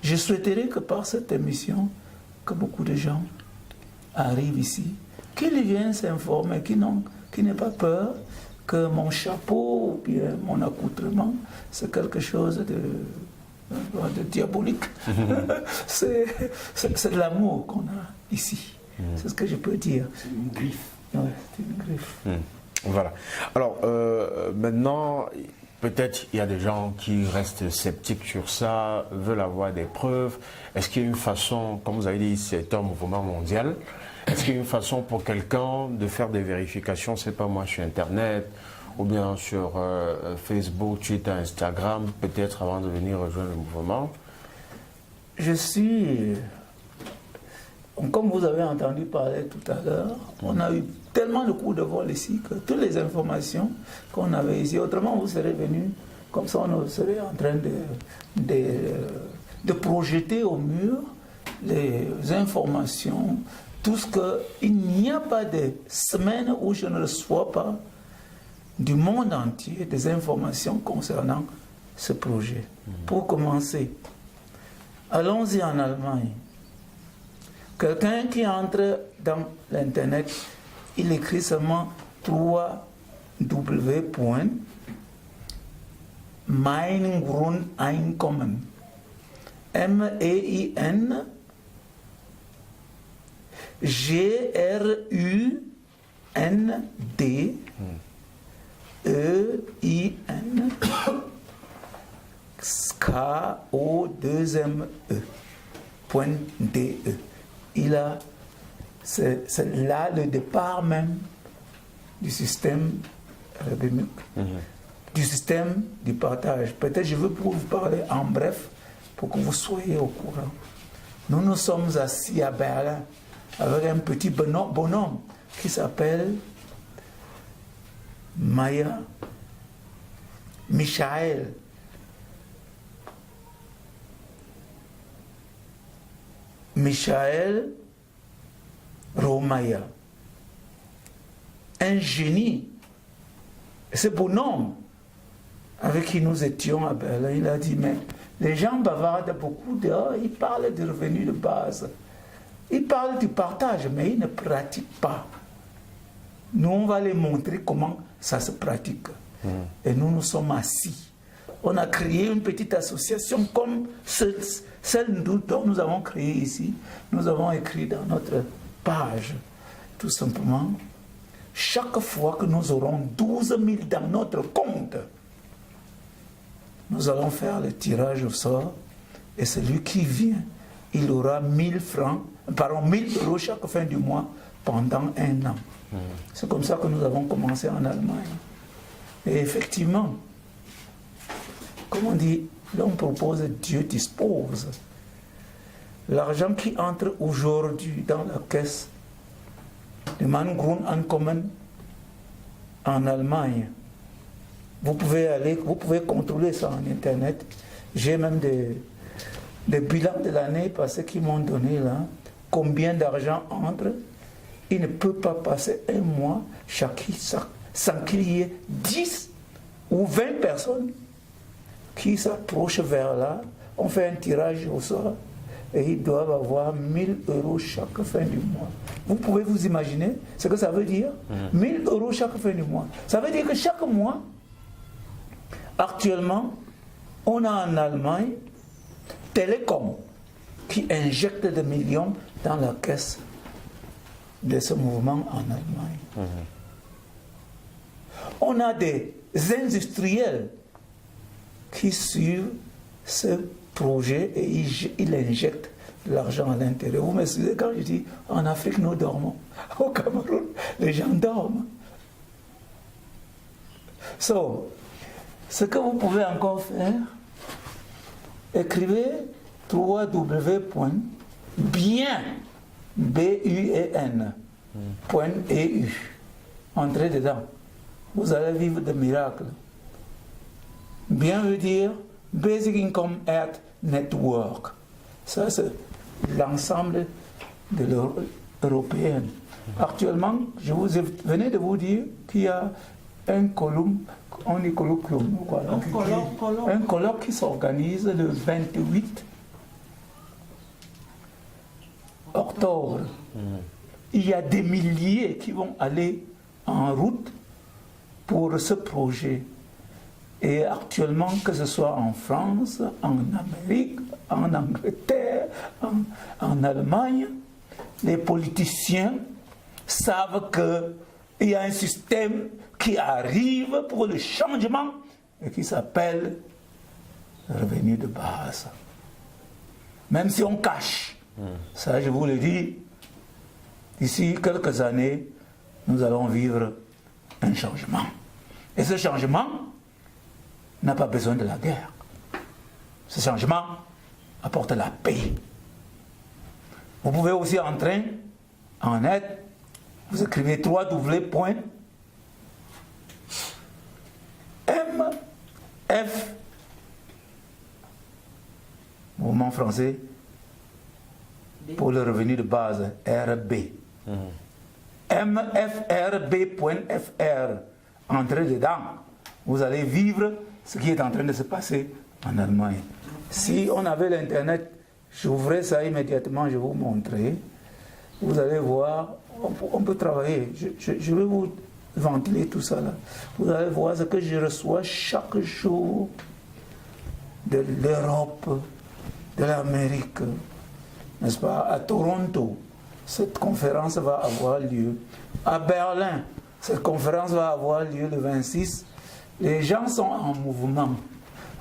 Je souhaiterais que par cette émission, que beaucoup de gens arrivent ici, qu'ils viennent s'informer, qu'ils n'aient pas peur que mon chapeau ou bien mon accoutrement, c'est quelque chose de diabolique. C'est de l'amour qu'on a ici. C'est ce que je peux dire. C'est une griffe. Ouais, c'est une griffe. Voilà. Alors, maintenant, peut-être il y a des gens qui restent sceptiques sur ça, veulent avoir des preuves. Est-ce qu'il y a une façon, comme vous avez dit, c'est un mouvement mondial, est-ce qu'il y a une façon pour quelqu'un de faire des vérifications, c'est pas moi, sur Internet, ou bien sur Facebook, Twitter, Instagram, peut-être avant de venir rejoindre le mouvement? Je suis, comme vous avez entendu parler tout à l'heure, on a eu tellement de coups de vol ici que toutes les informations qu'on avait ici, autrement vous serez venus, comme ça on serait en train de projeter au mur les informations, tout ce que, il n'y a pas de semaine où je ne reçois pas du monde entier des informations concernant ce projet. Pour commencer, allons-y en Allemagne. Quelqu'un qui entre dans l'Internet, il écrit seulement www.mein Grundeinkommen. MEIN GRUND EIN KO2ME.DE. C'est là le départ même du système RBMUC, du système du partage. Peut-être je veux vous parler en bref pour que vous soyez au courant. Nous nous sommes assis à Berlin avec un petit bonhomme qui s'appelle Michael. Michael Romaya. Un génie. Et ce bonhomme avec qui nous étions à Berlin, il a dit, mais les gens bavardent beaucoup, ils parlent de revenus de base. Ils parlent du partage, mais ils ne pratiquent pas. Nous, on va les montrer comment ça se pratique. Et nous nous sommes assis. On a créé une petite association comme celle dont nous avons créé ici. Nous avons écrit dans notre page, tout simplement, chaque fois que nous aurons 12 000 dans notre compte, nous allons faire le tirage au sort et celui qui vient, il aura 1000 euros chaque fin du mois pendant un an. C'est comme ça que nous avons commencé en Allemagne. Et effectivement, comme on dit, l'on propose, Dieu dispose. L'argent qui entre aujourd'hui dans la caisse de Mangrundeinkommen en Allemagne, vous pouvez contrôler ça en internet. J'ai même des bilans de l'année passée qui m'ont donné là combien d'argent entre. Il ne peut pas passer un mois sans qu'il y ait 10 ou 20 personnes qui s'approchent vers là. On fait un tirage au sort et ils doivent avoir 1000 euros chaque fin du mois. Vous pouvez vous imaginer ce que ça veut dire? 1000 euros chaque fin du mois. Ça veut dire que chaque mois, actuellement, on a en Allemagne Télécom qui injecte des millions dans la caisse de ce mouvement en Allemagne. On a des industriels qui suivent ce projet et ils injectent de l'argent à l'intérieur. Vous m'excusez quand je dis en Afrique nous dormons. Au Cameroun, les gens dorment. Ce que vous pouvez encore faire, écrivez www.bien.eu. Entrez dedans. Vous allez vivre des miracles. Bien veut dire Basic Income Act Network. Ça, c'est l'ensemble de l'européenne. Actuellement, venais de vous dire qu'il y a un colloque, un colloque qui s'organise le 28 octobre. Il y a des milliers qui vont aller en route pour ce projet. Et actuellement, que ce soit en France, en Amérique, en Angleterre, en Allemagne, les politiciens savent qu'il y a un système qui arrive pour le changement et qui s'appelle revenu de base. Même si on cache, ça je vous le dis, d'ici quelques années, nous allons vivre un changement. Et ce changement n'a pas besoin de la guerre. Ce changement apporte la paix. Vous pouvez aussi entrer en net, vous écrivez www.mf mouvement français pour le revenu de base, RB. mfrb.fr. Entrez dedans. Vous allez vivre ce qui est en train de se passer en Allemagne. Si on avait l'Internet, j'ouvrais ça immédiatement, je vous montrerai. Vous allez voir, on peut travailler. Je vais vous ventiler tout ça là. Vous allez voir ce que je reçois chaque jour de l'Europe, de l'Amérique, n'est-ce pas, à Toronto, cette conférence va avoir lieu. À Berlin, cette conférence va avoir lieu le 26. Les gens sont en mouvement.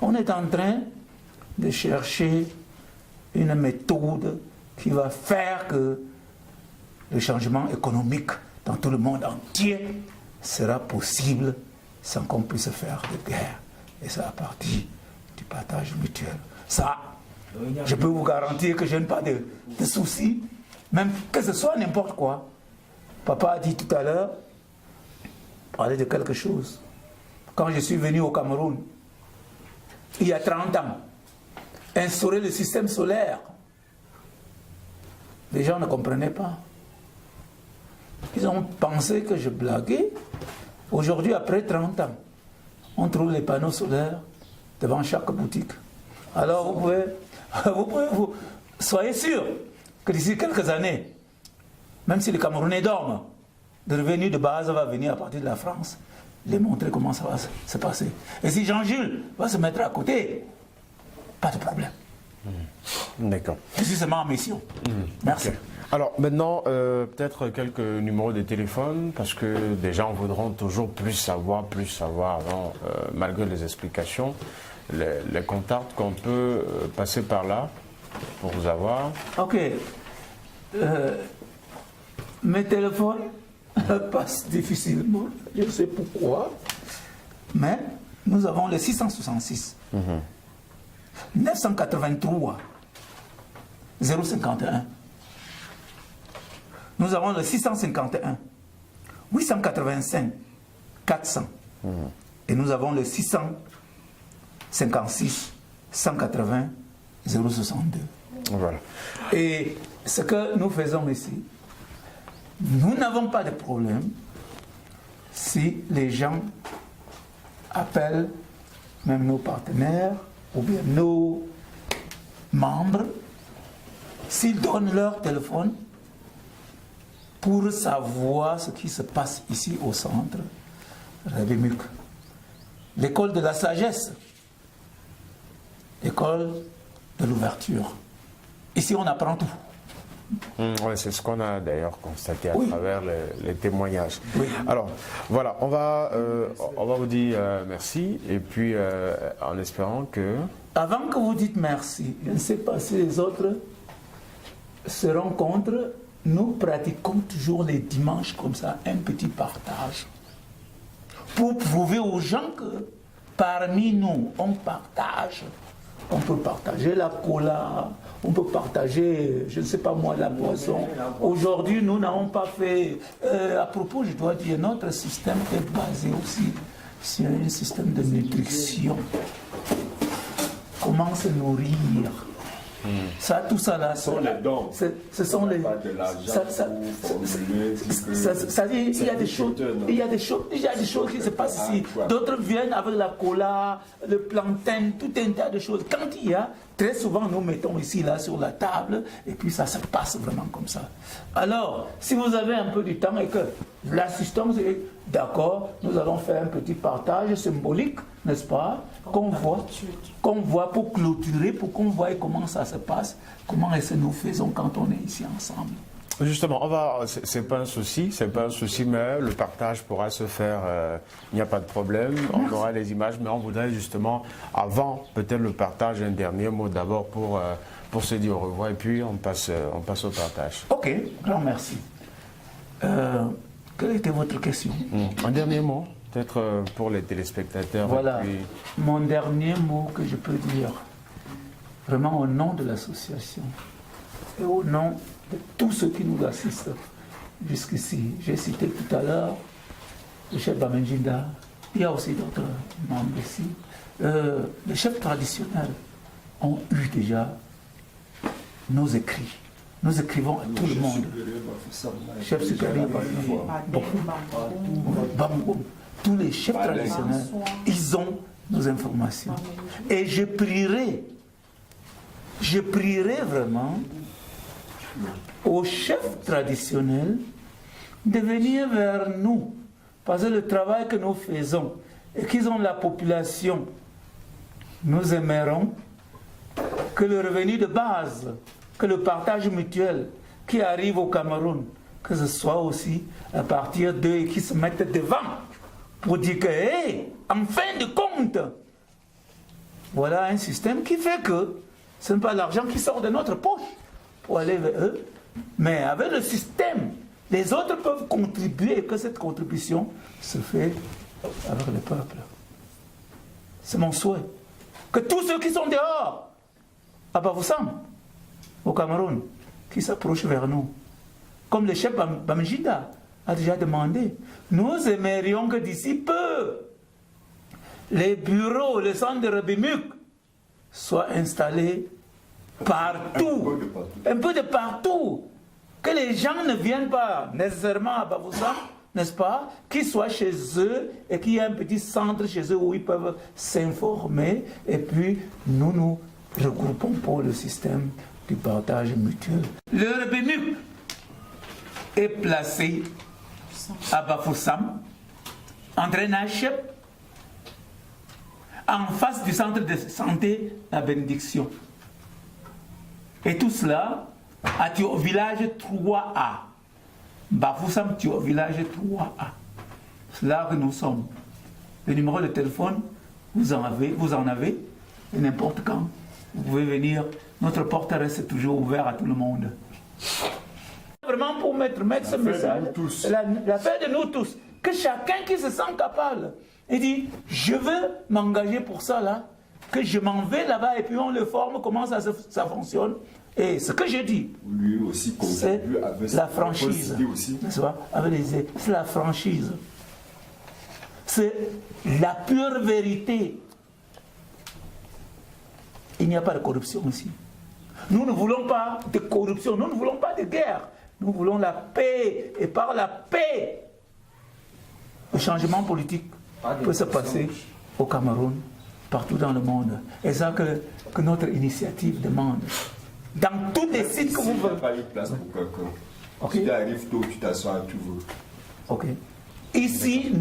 On est en train de chercher une méthode qui va faire que le changement économique dans tout le monde entier sera possible sans qu'on puisse faire de guerre. Et c'est à partir du partage mutuel. Ça, je peux vous garantir que je n'ai pas de soucis, même que ce soit n'importe quoi. Papa a dit tout à l'heure, parler de quelque chose. Quand je suis venu au Cameroun, il y a 30 ans, instaurer le système solaire, les gens ne comprenaient pas. Ils ont pensé que je blaguais. Aujourd'hui, après 30 ans, on trouve les panneaux solaires devant chaque boutique. Alors soyez sûr que d'ici quelques années, même si les Camerounais dorment, le revenu de base va venir à partir de la France, les montrer comment ça va se passer. Et si Jean-Jules va se mettre à côté, pas de problème. D'accord. Je suis seulement en mission. Merci. Okay. Alors maintenant, peut-être quelques numéros de téléphone, parce que des gens voudront toujours plus savoir avant, malgré les explications, les contacts qu'on peut passer par là pour vous avoir. Ok. Mes téléphones passent difficilement, je ne sais pourquoi, mais nous avons le 666, 983, 051. Nous avons le 651, 885, 400. Et nous avons le 656, 180, 062. Voilà. Et ce que nous faisons ici, nous n'avons pas de problème si les gens appellent même nos partenaires ou bien nos membres, s'ils donnent leur téléphone pour savoir ce qui se passe ici au centre Rébimuc. L'école de la sagesse, l'école de l'ouverture. Ici, on apprend tout. Ouais, c'est ce qu'on a d'ailleurs constaté à travers les témoignages. Oui. Alors, voilà, on va vous dire merci, et puis en espérant que... Avant que vous dites merci, je ne sais pas si les autres se rencontrent, nous pratiquons toujours les dimanches comme ça, un petit partage. Pour prouver aux gens que parmi nous, on partage. On peut partager la cola, on peut partager, je ne sais pas moi, la boisson. Aujourd'hui, nous n'avons pas fait... à propos, je dois dire, notre système est basé aussi sur un système de nutrition. Comment se nourrir. Ça, tout ça là, Ce sont les dons. Ce sont les. Pas de l'argent Il y a des choses, il y a des choses qui se passent ici. D'autres viennent avec la cola, le plantain, tout un tas de choses. Quand il y a, très souvent nous mettons ici là sur la table et puis ça se passe vraiment comme ça. Alors, si vous avez un peu du temps et que l'assistance est d'accord, nous allons faire un petit partage symbolique, n'est-ce pas, qu'on voit pour clôturer, pour qu'on voie comment ça se passe, comment est-ce que nous faisons quand on est ici ensemble. Justement, c'est pas un souci, mais le partage pourra se faire, il n'y a pas de problème, on aura les images, mais on voudrait justement, avant peut-être le partage, un dernier mot d'abord pour se dire au revoir, et puis on passe au partage. Ok, grand merci. Quelle était votre question? Un dernier mot, peut-être pour les téléspectateurs. Voilà, puis... mon dernier mot que je peux dire, vraiment au nom de l'association, et au nom de tous ceux qui nous assistent jusqu'ici. J'ai cité tout à l'heure le chef Bamenjinda, il y a aussi d'autres membres ici. Les chefs traditionnels ont eu déjà nos écrits. Nous écrivons à tout le monde. Chef supérieur, tous les chefs traditionnels, ils ont nos informations. Et je prierai vraiment aux chefs traditionnels de venir vers nous, parce que le travail que nous faisons et qu'ils ont la population, nous aimerons que le revenu de base, que le partage mutuel qui arrive au Cameroun, que ce soit aussi à partir d'eux qui se mettent devant pour dire que, hey, en fin de compte, voilà un système qui fait que ce n'est pas l'argent qui sort de notre poche pour aller vers eux, mais avec le système, les autres peuvent contribuer et que cette contribution se fait avec le peuple. C'est mon souhait. Que tous ceux qui sont dehors, à Bafoussam, au Cameroun, qui s'approchent vers nous, comme le chef Bamjida a déjà demandé, nous aimerions que d'ici peu, les bureaux, les centres de Rebimuk soient installés partout, un peu de partout, que les gens ne viennent pas nécessairement à Bafoussam, n'est-ce pas, qu'ils soient chez eux et qu'il y ait un petit centre chez eux où ils peuvent s'informer et puis nous regroupons pour le système du partage mutuel. Le Rebimuk est placé à Bafoussam, entre Nachep, en face du centre de santé La Bénédiction. Et tout cela au village 3A. Bafoussam, au village 3A. C'est là que nous sommes. Le numéro de téléphone, vous en avez, et n'importe quand. Vous pouvez venir. Notre porte reste toujours ouverte à tout le monde. Vraiment pour mettre ce message, l'affaire de nous tous, que chacun qui se sent capable, il dit, je veux m'engager pour ça là, que je m'en vais là-bas et puis on le forme, comment ça fonctionne. Et ce que je dis, lui aussi c'est la franchise, n'est-ce pas? C'est la franchise. C'est la pure vérité. Il n'y a pas de corruption ici. Nous ne voulons pas de corruption, nous ne voulons pas de guerre. Nous voulons la paix. Et par la paix, le changement politique peut se passer au Cameroun, partout dans le monde. Et c'est ça que notre initiative demande. Dans tous les sites que vous voulez. Il n'y a pas eu de place pour quelqu'un. Okay. Tu arrives tôt, tu t'assois, tu veux. Ok. Ici,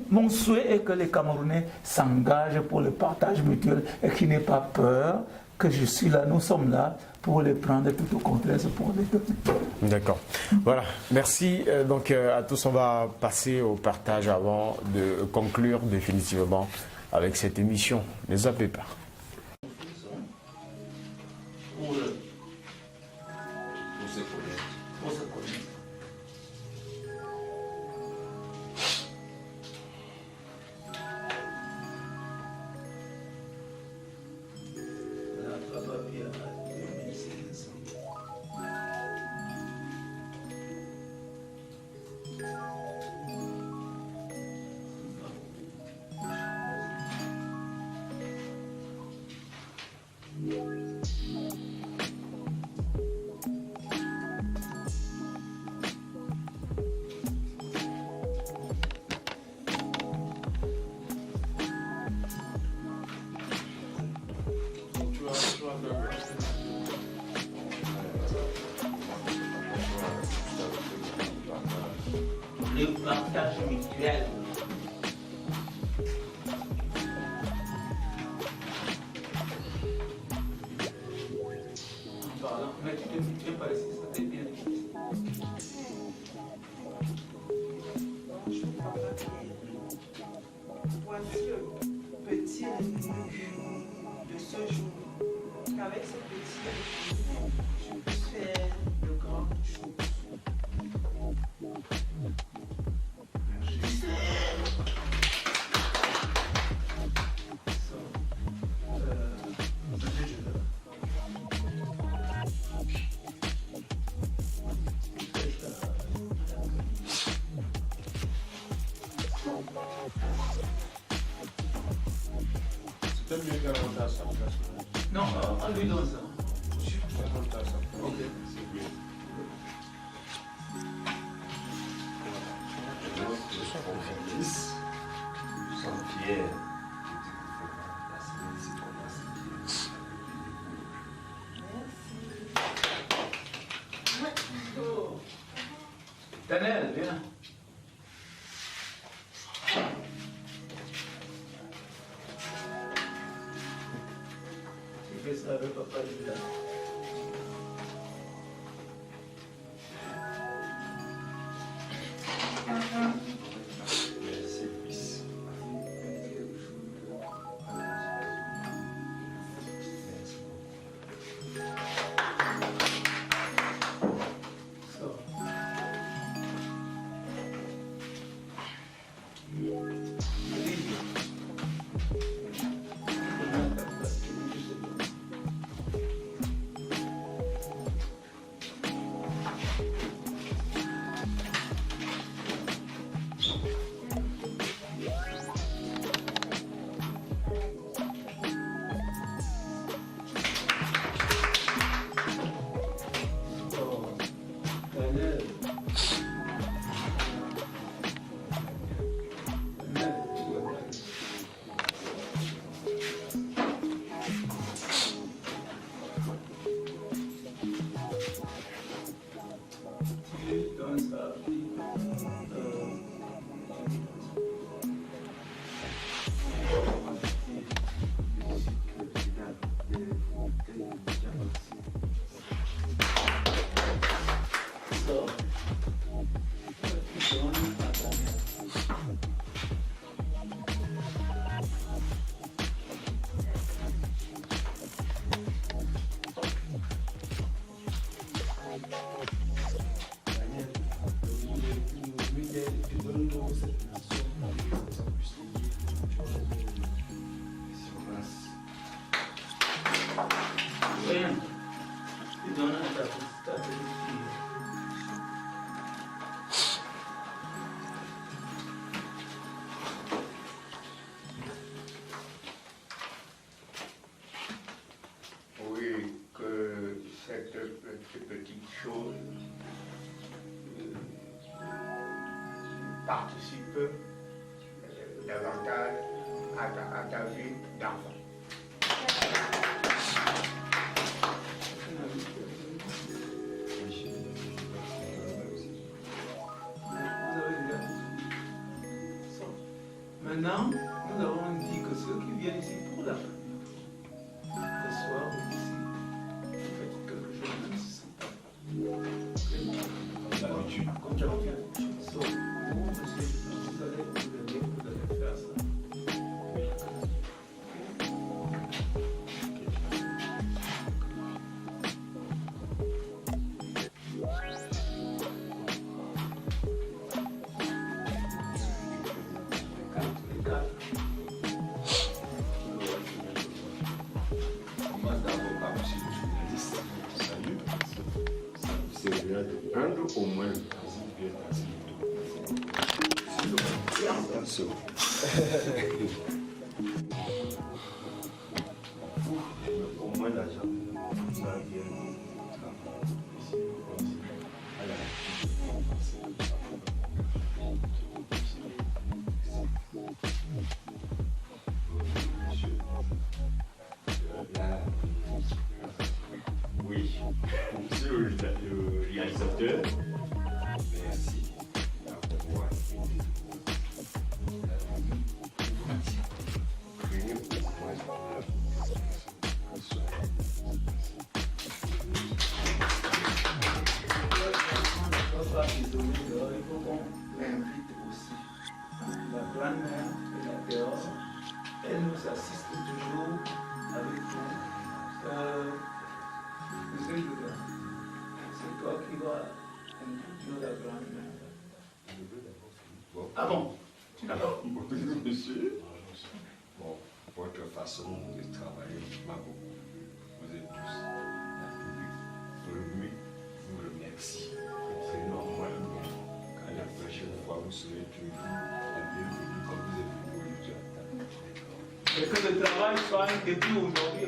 mon souhait est que les Camerounais s'engagent pour le partage mutuel et qu'ils n'aient pas peur que je suis là, nous sommes là pour les prendre, tout au contraire, c'est pour les donner. D'accord. Voilà. Merci donc à tous. On va passer au partage avant de conclure définitivement avec cette émission. Ne zappez pas. Le partage mutuel. Mais tu pas ici, ça t'est bien. Voici le petit résumé de ce jour. Avec ce petit résumé, je peux faire de grandes choses. C'était mieux qu'un montage à sa place. Non, on lui donne ça. Un montage à sa place. Ok. C'est mieux. Ils sont fiers. Daniel, viens. Tu fais ça avec papa est là. Merci, fils. Oui, que cette petite chose participe davantage à ta vie d'enfant. Maintenant, nous avons dit que ceux qui viennent ici pour la première fois, ce soir ou ici, vous faites quelque chose, même si ce n'est pas l'habitude. Comme d'habitude. So, vous, monsieur, vous allez venir, vous allez faire ça. Au moins le au moins l'argent, ça vient oui, monsieur le réalisateur, merci. Il faut qu'on l'invite aussi. La grand-mère est là dehors. Elle nous assiste toujours avec nous. Monsieur Judas, c'est toi qui vas introduire la grand-mère. Ah bon? Tu n'as pas? Monsieur, bon, votre façon de travailler m'a beaucoup. Vous êtes tous remis, vous remercie. C'est normal. Quand la prochaine fois vous serez toujours la bienvenue comme vous êtes venu aujourd'hui. Et que le travail soit un début aujourd'hui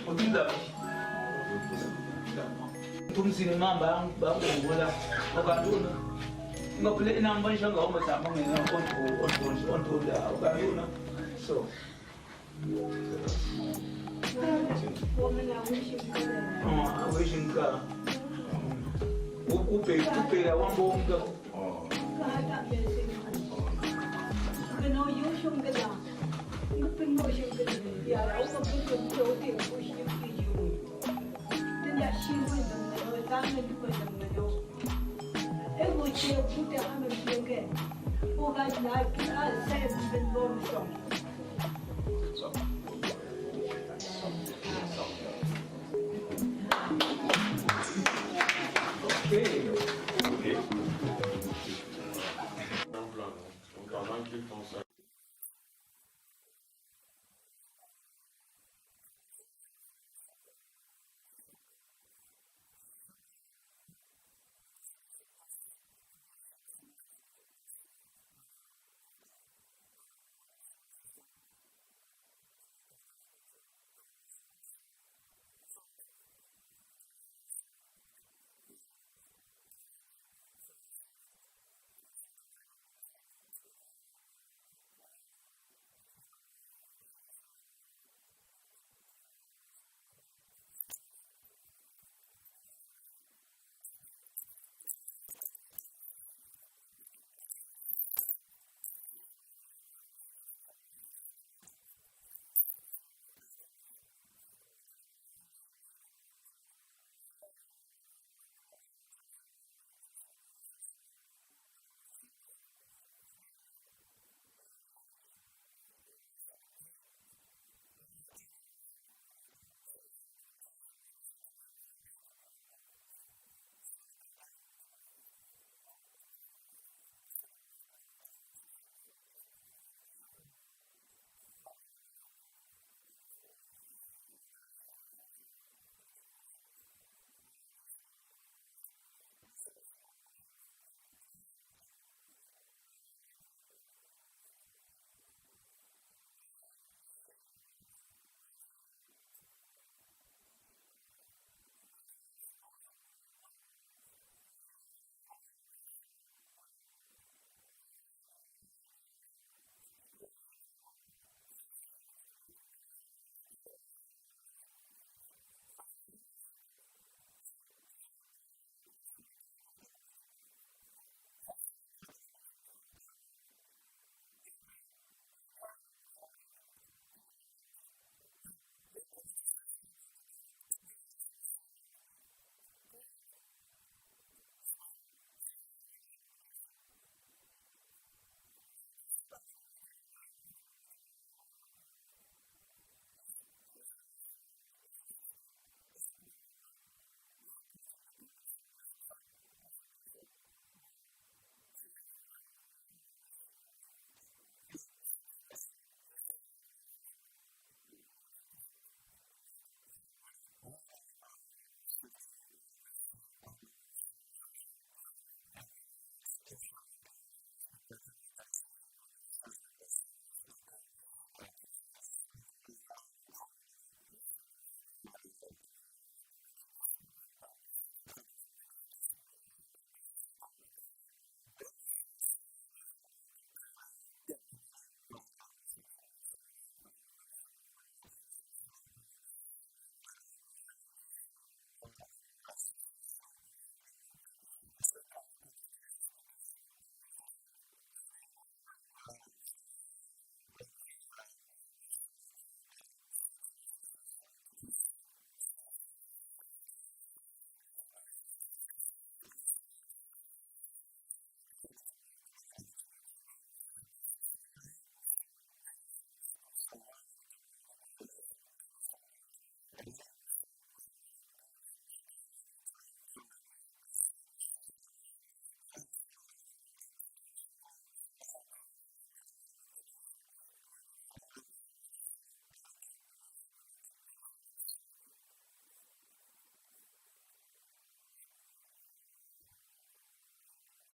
pour toute la vie. Tout le cinéma, voilà. So, Hãy subscribe cho kênh Ghiền Mì Gõ để không bỏ lỡ những video hấp dẫn. Ego ce pute am în plângă. O găina, să-i bun bun